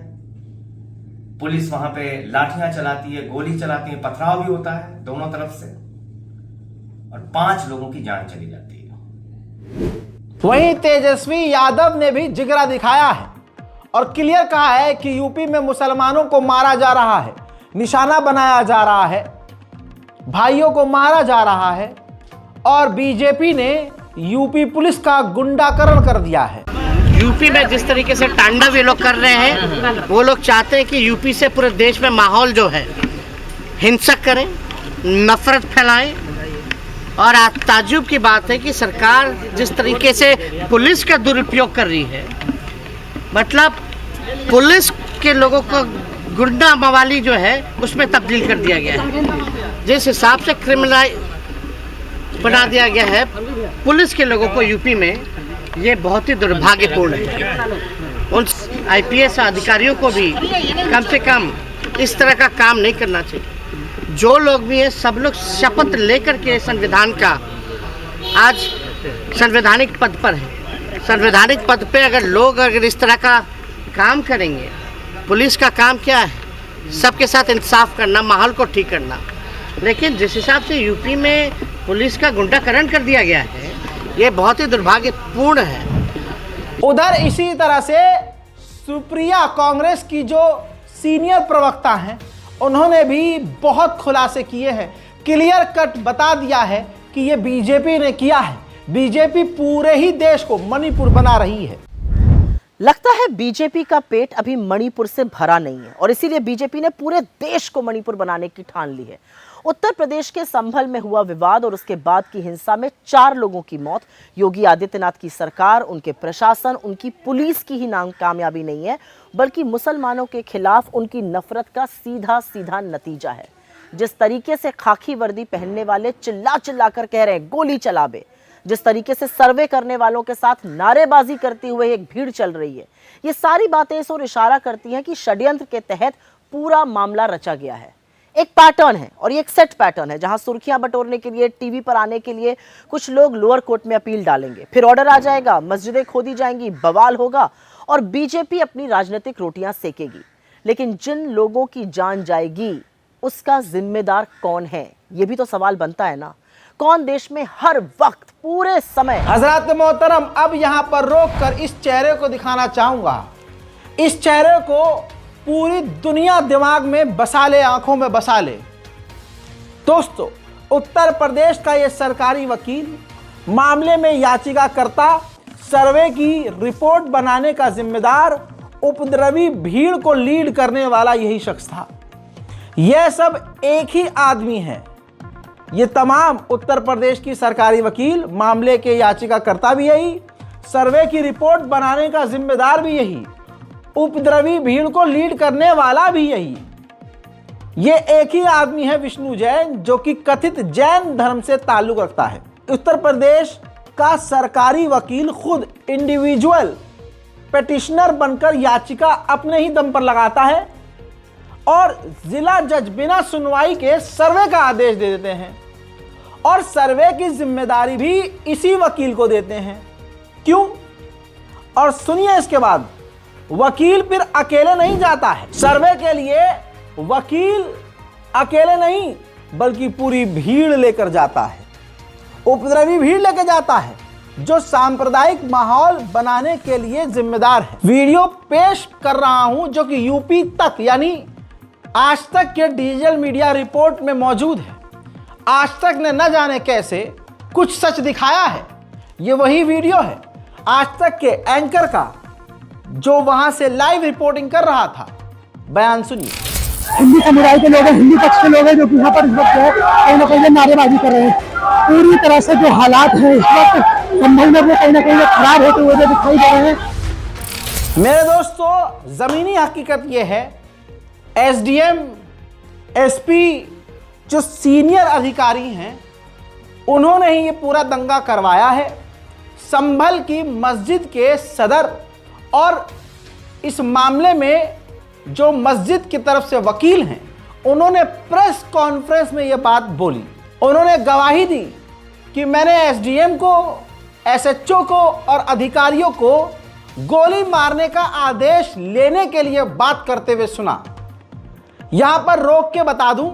पुलिस वहां पे लाठियां चलाती है, गोली चलाती है, पथराव भी होता है दोनों तरफ से और 5 लोगों की जान चली जाती है। वहीं तेजस्वी यादव ने भी जिगरा दिखाया है और क्लियर कहा है कि यूपी में मुसलमानों को मारा जा रहा है, निशाना बनाया जा रहा है, भाइयों को मारा जा रहा है और बीजेपी ने यूपी पुलिस का गुंडाकरण कर दिया है। यूपी में जिस तरीके से तांडव ये लोग कर रहे हैं, वो लोग चाहते हैं कि यूपी से पूरे देश में माहौल जो है हिंसक करें, नफरत फैलाएं। और ताज्जुब की बात है कि सरकार जिस तरीके से पुलिस का दुरुपयोग कर रही है, मतलब पुलिस के लोगों को गुंडा मवाली जो है उसमें तब्दील कर दिया गया है। जिस हिसाब से क्रिमिनल बना दिया गया है पुलिस के लोगों को यूपी में, ये बहुत ही दुर्भाग्यपूर्ण है। उन आईपीएस अधिकारियों को भी कम से कम इस तरह का काम नहीं करना चाहिए। जो लोग भी हैं सब लोग शपथ लेकर के संविधान का आज संवैधानिक पद पर है। संवैधानिक पद पे अगर लोग अगर इस तरह का काम करेंगे, पुलिस का काम क्या है? सबके साथ इंसाफ करना, माहौल को ठीक करना। लेकिन जिस हिसाब से यूपी में पुलिस का गुंडाकरण कर दिया गया है, ये बहुत ही दुर्भाग्यपूर्ण है। उधर इसी तरह से सुप्रिया, कांग्रेस की जो सीनियर प्रवक्ता हैं, उन्होंने भी बहुत खुलासे किए हैं, क्लियर कट बता दिया है कि ये बीजेपी ने किया है। बीजेपी पूरे ही देश को मणिपुर बना रही है। लगता है बीजेपी का पेट अभी मणिपुर से भरा नहीं है और इसीलिए बीजेपी ने पूरे देश को मणिपुर बनाने की ठान ली है। उत्तर प्रदेश के संभल में हुआ विवाद और उसके बाद की हिंसा में 4 लोगों की मौत। योगी आदित्यनाथ की सरकार, उनके प्रशासन, उनकी पुलिस की ही कामयाबी नहीं है, बल्कि मुसलमानों के खिलाफ उनकी नफरत का सीधा सीधा नतीजा है। जिस तरीके से खाकी वर्दी पहनने वाले चिल्ला चिल्ला कर कह रहे हैं गोली चला बे, जिस तरीके से सर्वे करने वालों के साथ नारेबाजी करते हुए एक भीड़ चल रही है, ये सारी बातें इस ओर इशारा करती हैं कि षड्यंत्र के तहत पूरा मामला रचा गया है। एक पैटर्न है और ये एक सेट पैटर्न है, जहां सुर्खियां बटोरने के लिए, टीवी पर आने के लिए कुछ लोग लोअर कोर्ट में अपील डालेंगे, फिर ऑर्डर आ जाएगा, मस्जिदें खोदी जाएंगी, बवाल होगा और बीजेपी अपनी राजनीतिक रोटियां सेकेगी। लेकिन जिन लोगों की जान जाएगी उसका जिम्मेदार कौन है, ये भी तो सवाल बनता है ना। कौन देश में हर वक्त पूरे समय। हजरत मोहतरम, अब यहाँ पर रोक कर इस चेहरे को दिखाना चाहूंगा। इस चेहरे को पूरी दुनिया दिमाग में बसा ले, आंखों में बसा ले। दोस्तों, उत्तर प्रदेश का ये सरकारी वकील, मामले में याचिकाकर्ता, सर्वे की रिपोर्ट बनाने का जिम्मेदार, उपद्रवी भीड़ को लीड करने वाला यही शख्स था। यह सब एक ही आदमी है। ये तमाम उत्तर प्रदेश की सरकारी वकील, मामले के याचिकाकर्ता भी यही, सर्वे की रिपोर्ट बनाने का जिम्मेदार भी यही, उपद्रवी भीड़ को लीड करने वाला भी यही। ये एक ही आदमी है, विष्णु जैन, जो कि कथित जैन धर्म से ताल्लुक रखता है। उत्तर प्रदेश का सरकारी वकील खुद इंडिविजुअल पिटिशनर बनकर याचिका अपने ही दम पर लगाता है और जिला जज बिना सुनवाई के सर्वे का आदेश दे देते हैं और सर्वे की जिम्मेदारी भी इसी वकील को देते हैं। क्यों? और सुनिए, इसके बाद वकील फिर अकेले नहीं जाता है सर्वे के लिए। वकील अकेले नहीं बल्कि पूरी भीड़ लेकर जाता है, उपद्रवी भीड़ लेकर जाता है, जो सांप्रदायिक माहौल बनाने के लिए जिम्मेदार है। वीडियो पेश कर रहा हूं जो कि यूपी तक यानी आज तक के डिजिटल मीडिया रिपोर्ट में मौजूद है। आज तक ने न जाने कैसे कुछ सच दिखाया है। ये वही वीडियो है आज तक के एंकर का, जो वहां से लाइव रिपोर्टिंग कर रहा था। बयान सुनिए। हिंदी समुदाय के लोग हैं, हिंदी पक्ष के लोग हैं, जो कि यहाँ पर इस वक्त कहीं ना कहीं नारेबाजी कर रहे हैं। पूरी तरह से जो हालात हैं इस वक्त संभल में, वो कहीं ना कहीं खराब होते हुए दिखाई दे रहे हैं। मेरे दोस्तों, जमीनी हकीकत ये है, एसडीएम, एसपी जो सीनियर अधिकारी हैं, उन्होंने ही ये पूरा दंगा करवाया है। संभल की मस्जिद के सदर और इस मामले में जो मस्जिद की तरफ से वकील हैं, उन्होंने प्रेस कॉन्फ्रेंस में ये बात बोली। उन्होंने गवाही दी कि मैंने एसडीएम को, एसएचओ को और अधिकारियों को गोली मारने का आदेश लेने के लिए बात करते हुए सुना। यहां पर रोक के बता दूं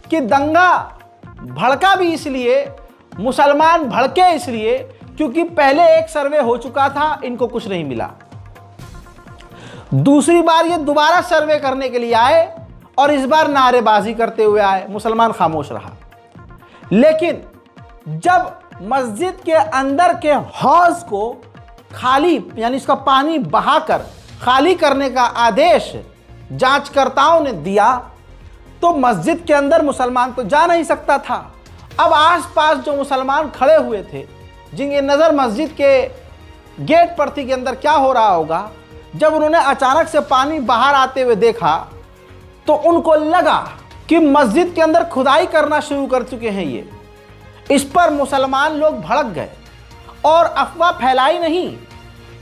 कि दंगा भड़का भी इसलिए, मुसलमान भड़के इसलिए क्योंकि पहले एक सर्वे हो चुका था, इनको कुछ नहीं मिला। दूसरी बार ये दोबारा सर्वे करने के लिए आए और इस बार नारेबाजी करते हुए आए। मुसलमान खामोश रहा। लेकिन जब मस्जिद के अंदर के हौज को खाली यानी इसका पानी बहाकर खाली करने का आदेश जांचकर्ताओं ने दिया, तो मस्जिद के अंदर मुसलमान तो जा नहीं सकता था। अब आसपास जो मुसलमान खड़े हुए थे, जिनकी नज़र मस्जिद के गेट पर थी कि अंदर क्या हो रहा होगा, जब उन्होंने अचानक से पानी बाहर आते हुए देखा तो उनको लगा कि मस्जिद के अंदर खुदाई करना शुरू कर चुके हैं ये। इस पर मुसलमान लोग भड़क गए और अफवाह फैलाई नहीं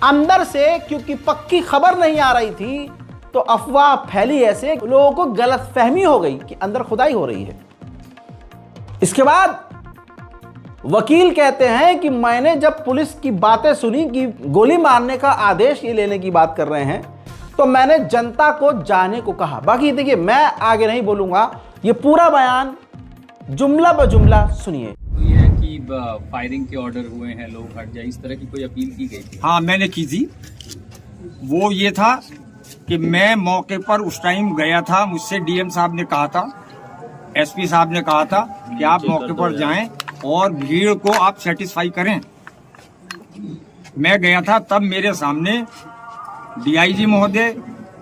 अंदर से, क्योंकि पक्की खबर नहीं आ रही थी, तो अफवाह फैली ऐसे लोगों को गलतफहमी हो गई कि अंदर खुदाई हो रही है। इसके बाद वकील कहते हैं कि मैंने जब पुलिस की बातें सुनी कि गोली मारने का आदेश ये लेने की बात कर रहे हैं, तो मैंने जनता को जाने को कहा। बाकी देखिए, मैं आगे नहीं बोलूंगा, ये पूरा बयान जुमला ब जुमला सुनिए। तो ये है कि फायरिंग के ऑर्डर हुए हैं, लोग हट जाए, इस तरह की कोई अपील की गई थी? हाँ, मैंने की थी। वो ये था कि मैं मौके पर उस टाइम गया था, मुझसे डीएम साहब ने कहा था, एसपी साहब ने कहा था कि आप मौके पर जाएं और भीड़ को आप सेटिस्फाई करें। मैं गया था, तब मेरे सामने डीआईजी महोदय,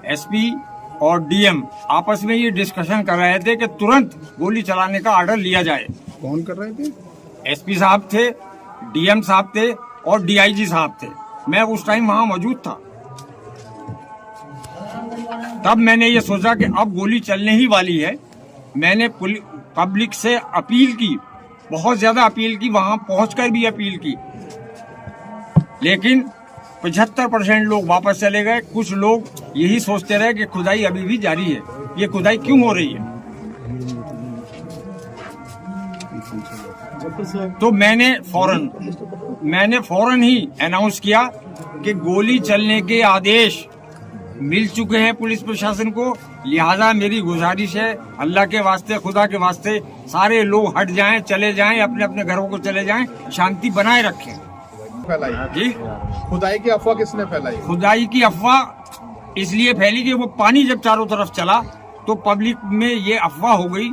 एसपी और डीएम आपस में ये डिस्कशन कर रहे थे कि तुरंत गोली चलाने का ऑर्डर लिया जाए। कौन कर रहे थे? एसपी साहब थे, डीएम साहब थे और डीआईजी साहब थे। मैं उस टाइम वहां मौजूद था। तब मैंने ये सोचा कि अब गोली चलने ही वाली है। मैंने पब्लिक से अपील की बहुत ज्यादा अपील की, वहां पहुंचकर भी अपील की, लेकिन 75% लोग वापस चले गए। कुछ लोग यही सोचते रहे कि खुदाई अभी भी जारी है। ये खुदाई क्यों हो रही है? तो मैंने फौरन ही अनाउंस किया कि गोली चलने के आदेश मिल चुके हैं पुलिस प्रशासन को, लिहाजा मेरी गुजारिश है अल्लाह के वास्ते, खुदा के वास्ते, सारे लोग हट जाएं, चले जाएं, अपने अपने घरों को चले जाएं, शांति बनाए रखें। फैलाई जी, खुदाई की अफवाह किसने फैलाई? खुदाई की अफवाह इसलिए फैली कि वो पानी जब चारों तरफ चला तो पब्लिक में ये अफवाह हो गई,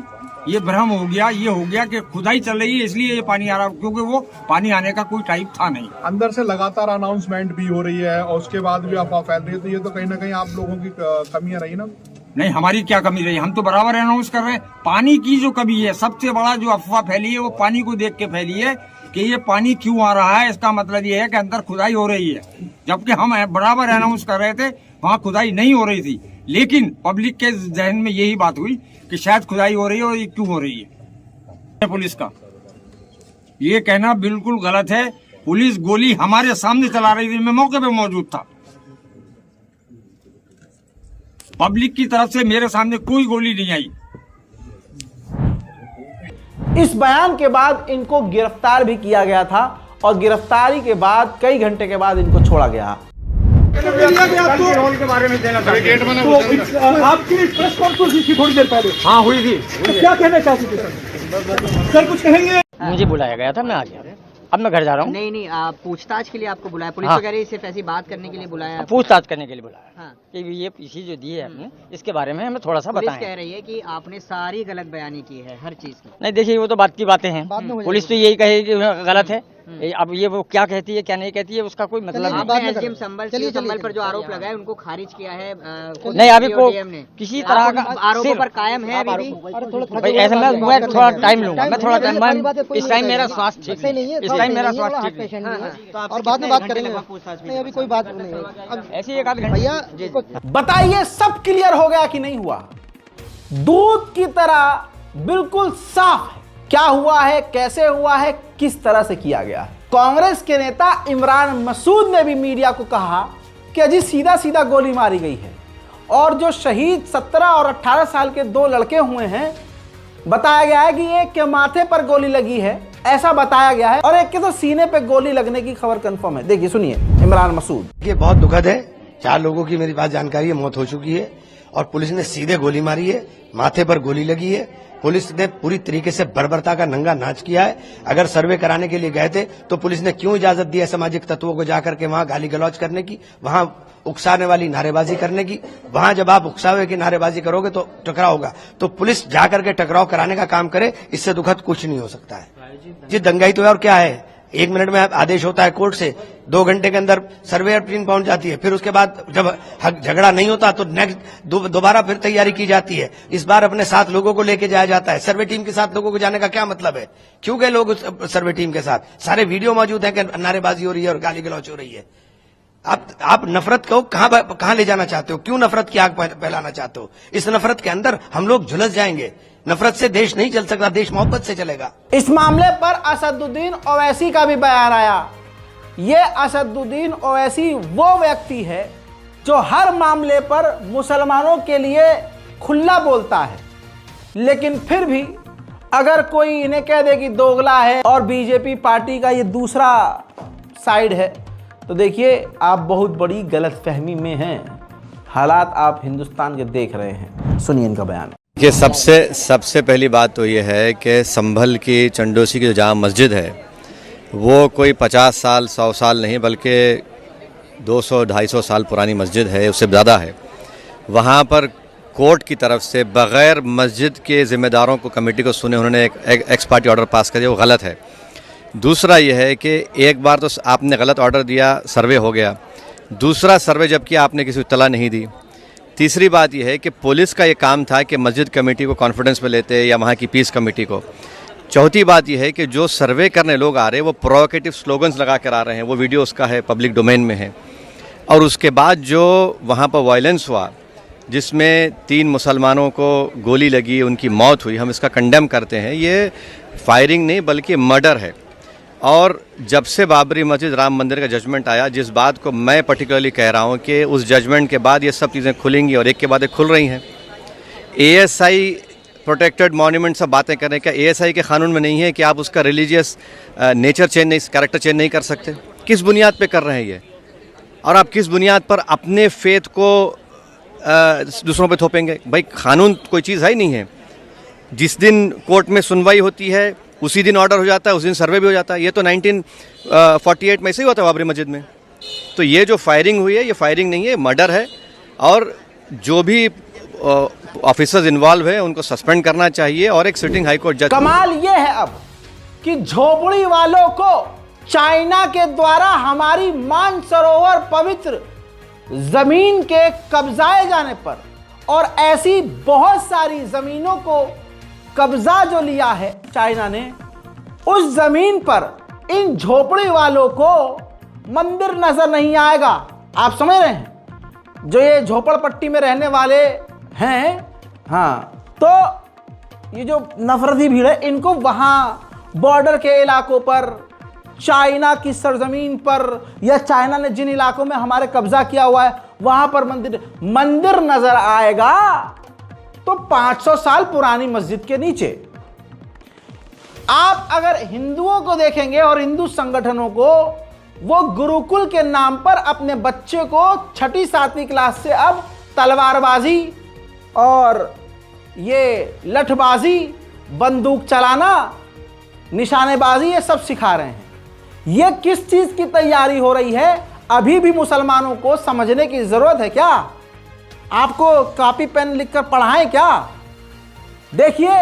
ये भ्रम हो गया, ये हो गया कि खुदाई चल रही है इसलिए ये पानी आ रहा, क्योंकि वो पानी आने का कोई टाइप था नहीं। अंदर से लगातार अनाउंसमेंट भी हो रही है और उसके बाद भी अफवाह फैल रही है, तो ये तो कहीं ना कहीं आप लोगों की कमियां रही ना? नहीं, हमारी क्या कमी रही? हम तो बराबर अनाउंस कर रहे हैं। पानी की जो कमी है, सबसे बड़ा जो अफवाह फैली है वो पानी को देख के फैली है कि ये पानी क्यों आ रहा है। इसका मतलब ये है कि अंदर खुदाई हो रही है, जबकि हम बराबर अनाउंस कर रहे थे वहाँ खुदाई नहीं हो रही थी, लेकिन पब्लिक के जहन में यही बात हुई कि शायद खुदाई हो रही है और ये क्यों हो रही है। पुलिस का ये कहना बिल्कुल गलत है। पुलिस गोली हमारे सामने चला रही थी, मैं मौके पे मौजूद था। पब्लिक की तरफ से मेरे सामने कोई गोली नहीं आई। इस बयान के बाद इनको गिरफ्तार भी किया गया था और गिरफ्तारी के बाद कई घंटे के बाद इनको छोड़ा गया। के बारे में देना चाहिए। आपकी प्रेस कॉन्फ्रेंस हुई थी थोड़ी देर पहले? हाँ, हुई थी। तो क्या कहना चाहते थे सर? कुछ कहेंगे? मुझे बुलाया गया था, मैं आ गया, अब मैं घर जा रहा हूँ। नहीं, आप पूछताछ के लिए आपको बुलाया? पुलिस हाँ। तो कह रही है सिर्फ ऐसी बात करने के लिए बुलाया? पूछताछ करने के लिए बुलाया। हाँ। कि ये पीसी जो दी है आपने, इसके बारे में हमें थोड़ा सा बताएं। पुलिस कह रही है कि आपने सारी गलत बयानी की है हर चीज की। नहीं, देखिए वो तो बात की बातें हैं, पुलिस तो यही कहे कि गलत है। अब ये वो क्या कहती है क्या नहीं कहती है उसका कोई मतलब आपने एसडीएम संभल पर जो आरोप लगाए उनको खारिज किया है? नहीं, अभी को किसी तरह का आरोपों पर कायम है अभी भी? भाई ऐसा मैं थोड़ा टाइम लूंगा, मैं थोड़ा टाइम, इस टाइम मेरा स्वास्थ्य ठीक नहीं है, इस टाइम मेरा स्वास्थ्य ठीक नहीं, और बाद में बात करेंगे। नहीं, अभी कोई बात नहीं है, ऐसे एक आध घंटे। बताइए सब क्लियर हो गया कि नहीं हुआ? दूध की तरह बिल्कुल साफ है क्या हुआ है, कैसे हुआ है, किस तरह से किया गया है। कांग्रेस के नेता इमरान मसूद ने भी मीडिया को कहा कि अजी सीधा सीधा गोली मारी गई है और जो शहीद 17 और 18 साल के 2 लड़के हुए हैं, बताया गया है कि एक के माथे पर गोली लगी है, ऐसा बताया गया है, और एक के तो सीने पे गोली लगने की खबर कंफर्म है। देखिए, सुनिए इमरान मसूद। ये बहुत दुखद है, 4 लोगों की मेरी पास जानकारी है मौत हो चुकी है और पुलिस ने सीधे गोली मारी है, माथे पर गोली लगी है। पुलिस ने पूरी तरीके से बर्बरता का नंगा नाच किया है। अगर सर्वे कराने के लिए गए थे तो पुलिस ने क्यों इजाजत दी है सामाजिक तत्वों को जाकर के वहां गाली गलौज करने की, वहां उकसाने वाली नारेबाजी करने की? वहां जब आप उकसावे की नारेबाजी करोगे तो टकराव होगा, तो पुलिस जाकर के टकराव कराने का काम करे, इससे दुखद कुछ नहीं हो सकता है जी। दंगाई तो है, और क्या है, 1 मिनट में आदेश होता है कोर्ट से, 2 घंटे के अंदर सर्वे टीम पहुंच जाती है, फिर उसके बाद जब झगड़ा नहीं होता तो नेक्स्ट दोबारा फिर तैयारी की जाती है। इस बार अपने 7 लोगों को लेके जाया जाता है। सर्वे टीम के साथ लोगों को जाने का क्या मतलब है? क्यों गए लोग उस सर्वे टीम के साथ? सारे वीडियो मौजूद है कि नारेबाजी हो रही है और गाली गलौज हो रही है। आप नफरत को कहां ले जाना चाहते हो? क्यों नफरत की आग फैलाना चाहते हो? इस नफरत के अंदर हम लोग झुलस जाएंगे। नफरत से देश नहीं चल सकता, देश मोहब्बत से चलेगा। इस मामले पर असदुद्दीन ओवैसी का भी बयान आया। ये असदुद्दीन ओवैसी वो व्यक्ति है जो हर मामले पर मुसलमानों के लिए खुला बोलता है, लेकिन फिर भी अगर कोई इन्हें कह दे कि दोगला है और बीजेपी पार्टी का ये दूसरा साइड है, तो देखिए आप बहुत बड़ी गलतफहमी में हैं। हालात आप हिंदुस्तान के देख रहे हैं, सुनिए इनका बयान। कि सबसे पहली बात तो ये है कि संभल की चंडोसी की जो जामा मस्जिद है वो कोई 50 साल 100 साल नहीं बल्कि 200-250 साल पुरानी मस्जिद है, उससे ज़्यादा है। वहाँ पर कोर्ट की तरफ से बग़ैर मस्जिद के ज़िम्मेदारों को, कमेटी को सुने उन्होंने एक एक्स पार्टी ऑर्डर पास कर दिया, वो गलत है। दूसरा ये है कि एक बार तो आपने गलत ऑर्डर दिया, सर्वे हो गया, दूसरा सर्वे जब किया आपने किसी को इत्तला नहीं दी। तीसरी बात यह है कि पुलिस का ये काम था कि मस्जिद कमेटी को कॉन्फिडेंस में लेते या वहाँ की पीस कमेटी को। चौथी बात यह है कि जो सर्वे करने लोग आ रहे हैं वो प्रोवोकेटिव स्लोगन्स लगा कर आ रहे हैं, वो वीडियो उसका है, पब्लिक डोमेन में है। और उसके बाद जो वहाँ पर वायलेंस हुआ जिसमें 3 मुसलमानों को गोली लगी, उनकी मौत हुई, हम इसका कंडेम करते हैं। ये फायरिंग नहीं बल्कि मर्डर है। और जब से बाबरी मस्जिद राम मंदिर का जजमेंट आया, जिस बात को मैं पर्टिकुलरली कह रहा हूँ कि उस जजमेंट के बाद ये सब चीज़ें खुलेंगी और एक के बाद एक खुल रही हैं। ASI प्रोटेक्टेड मॉन्यूमेंट सब बातें करें, क्या ASI के कानून में नहीं है कि आप उसका रिलीजियस नेचर चेंज नहीं, कैरेक्टर चेंज नहीं कर सकते? किस बुनियाद पे कर रहे हैं ये? और आप किस बुनियाद पर अपने फेथ को दूसरों पे थोपेंगे? भाई कानून कोई चीज़ है ही नहीं है। जिस दिन कोर्ट में सुनवाई होती है उसी दिन ऑर्डर हो जाता है, उस दिन सर्वे भी हो जाता है। ये तो 1948 में ऐसे ही हुआ था बाबरी मस्जिद में। तो ये जो फायरिंग हुई है ये फायरिंग नहीं है, मर्डर है। और जो भी ऑफिसर्स इन्वॉल्व है उनको सस्पेंड करना चाहिए और एक सिटिंग हाई कोर्ट जज। कमाल ये है अब कि झोपड़ी वालों को चाइना के द्वारा हमारी मानसरोवर पवित्र जमीन के कब्जाए जाने पर और ऐसी बहुत सारी जमीनों को कब्जा जो लिया है चाइना ने, उस जमीन पर इन झोपड़ी वालों को मंदिर नजर नहीं आएगा। आप समझ रहे हैं? जो ये झोपड़पट्टी में रहने वाले हैं, हाँ, तो ये जो नफरती भीड़ है इनको वहां बॉर्डर के इलाकों पर, चाइना की सरजमीन पर, या चाइना ने जिन इलाकों में हमारे कब्जा किया हुआ है वहां पर मंदिर नजर आएगा तो 500 साल पुरानी मस्जिद के नीचे। आप अगर हिंदुओं को देखेंगे और हिंदू संगठनों को, वो गुरुकुल के नाम पर अपने बच्चे को 6ठी 7वीं क्लास से अब तलवारबाजी और ये लठबाजी, बंदूक चलाना, निशानेबाजी, ये सब सिखा रहे हैं। ये किस चीज की तैयारी हो रही है अभी भी मुसलमानों को समझने की जरूरत है क्या? आपको कॉपी पेन लिखकर पढ़ाएं क्या? देखिए,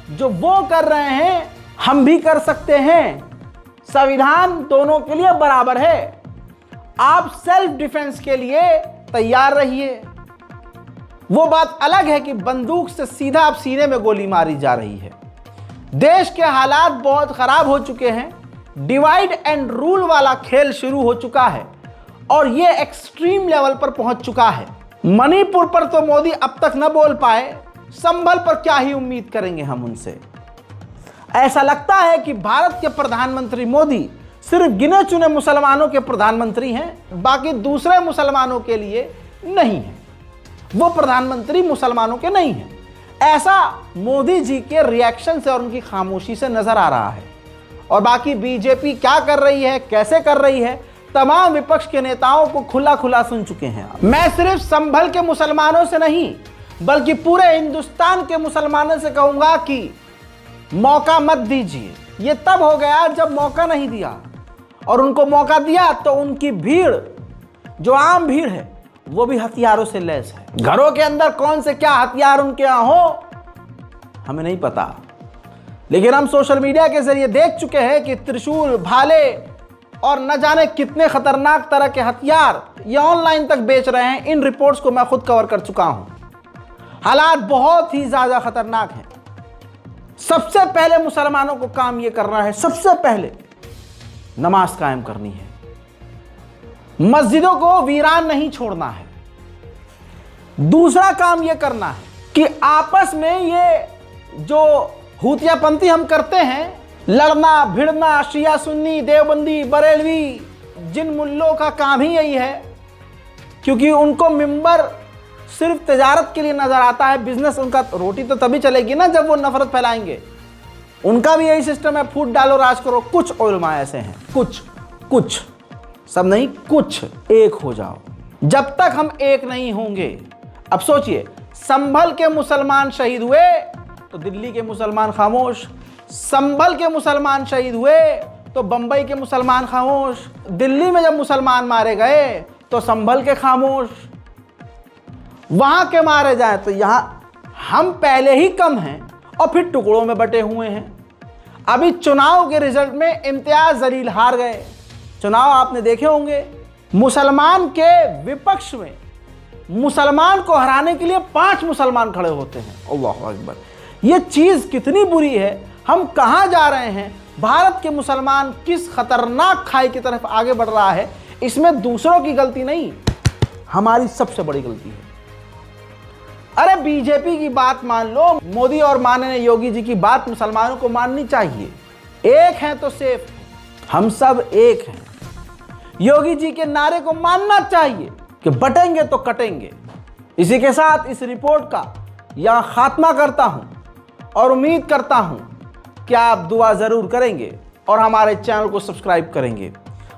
जो वो कर रहे हैं हम भी कर सकते हैं। संविधान दोनों के लिए बराबर है। आप सेल्फ डिफेंस के लिए तैयार रहिए। वो बात अलग है कि बंदूक से सीधा अब सीने में गोली मारी जा रही है। देश के हालात बहुत खराब हो चुके हैं। डिवाइड एंड रूल वाला खेल शुरू हो चुका है और ये एक्सट्रीम लेवल पर पहुंच चुका है। मणिपुर पर तो मोदी अब तक न बोल पाए, संभल पर क्या ही उम्मीद करेंगे हम उनसे। ऐसा लगता है कि भारत के प्रधानमंत्री मोदी सिर्फ गिने चुने मुसलमानों के प्रधानमंत्री हैं, बाकी दूसरे मुसलमानों के लिए नहीं है। वो प्रधानमंत्री मुसलमानों के नहीं हैं। ऐसा मोदी जी के रिएक्शन से और उनकी खामोशी से नजर आ रहा है। और बाकी बीजेपी क्या कर रही है, कैसे कर रही है, तमाम विपक्ष के नेताओं को खुला खुला सुन चुके हैं। मैं सिर्फ संभल के मुसलमानों से नहीं बल्कि पूरे हिंदुस्तान के मुसलमानों से कहूंगा कि मौका मत दीजिए। ये तब हो गया जब मौका नहीं दिया, और उनको मौका दिया तो उनकी भीड़, जो आम भीड़ है, वो भी हथियारों से लैस है। घरों के अंदर कौन से क्या हथियार उनके यहां हो हमें नहीं पता, लेकिन हम सोशल मीडिया के जरिए देख चुके हैं कि त्रिशूल, भाले और न जाने कितने खतरनाक तरह के हथियार ये ऑनलाइन तक बेच रहे हैं। इन रिपोर्ट्स को मैं खुद कवर कर चुका हूं। हालात बहुत ही ज्यादा खतरनाक हैं। सबसे पहले मुसलमानों को काम ये करना है, सबसे पहले नमाज कायम करनी है, मस्जिदों को वीरान नहीं छोड़ना है। दूसरा काम ये करना है कि आपस में ये जो हूतियापंथी हम करते हैं, लड़ना भिड़ना, शिया सुन्नी, देवबंदी, बरेलवी, जिन मुल्लों का काम ही यही है, क्योंकि उनको मिंबर सिर्फ तिजारत के लिए नजर आता है। बिजनेस उनका, रोटी तो तभी चलेगी ना जब वो नफरत फैलाएंगे। उनका भी यही सिस्टम है, फूट डालो राज करो। कुछ उलमा ऐसे हैं, कुछ सब नहीं, कुछ एक हो जाओ। जब तक हम एक नहीं होंगे, अब सोचिए, संभल के मुसलमान शहीद हुए तो दिल्ली के मुसलमान खामोश, संभल के मुसलमान शहीद हुए तो बंबई के मुसलमान खामोश, दिल्ली में जब मुसलमान मारे गए तो संभल के खामोश, वहां के मारे जाए तो यहां हम पहले ही कम हैं और फिर टुकड़ों में बटे हुए हैं। अभी चुनाव के रिजल्ट में इम्तियाज जलील हार गए। चुनाव आपने देखे होंगे, मुसलमान के विपक्ष में मुसलमान को हराने के लिए 5 मुसलमान खड़े होते हैं। अल्लाहु अकबर। ये चीज कितनी बुरी है, हम कहां जा रहे हैं, भारत के मुसलमान किस खतरनाक खाई की तरफ आगे बढ़ रहा है। इसमें दूसरों की गलती नहीं, हमारी सबसे बड़ी गलती है। अरे बीजेपी की बात मान लो, मोदी और माननीय योगी जी की बात मुसलमानों को माननी चाहिए। एक हैं तो सेफ, हम सब एक हैं। योगी जी के नारे को मानना चाहिए कि बटेंगे तो कटेंगे। इसी के साथ इस रिपोर्ट का यहां खात्मा करता हूं और उम्मीद करता हूं कि आप दुआ जरूर करेंगे और हमारे चैनल को सब्सक्राइब करेंगे।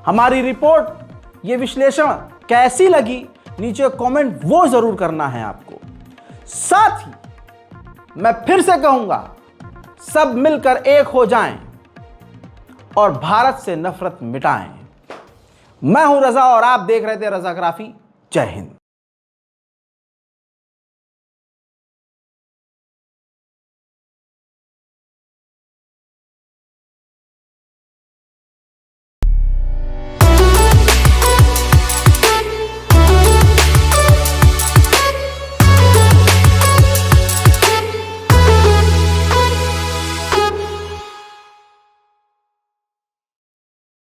हमारी रिपोर्ट, ये विश्लेषण कैसी लगी नीचे कमेंट वो जरूर करना है आपको। साथ ही मैं फिर से कहूंगा, सब मिलकर एक हो जाएं और भारत से नफरत मिटाएं। मैं हूं रजा और आप देख रहे थे रजाग्राफी। जय हिंद।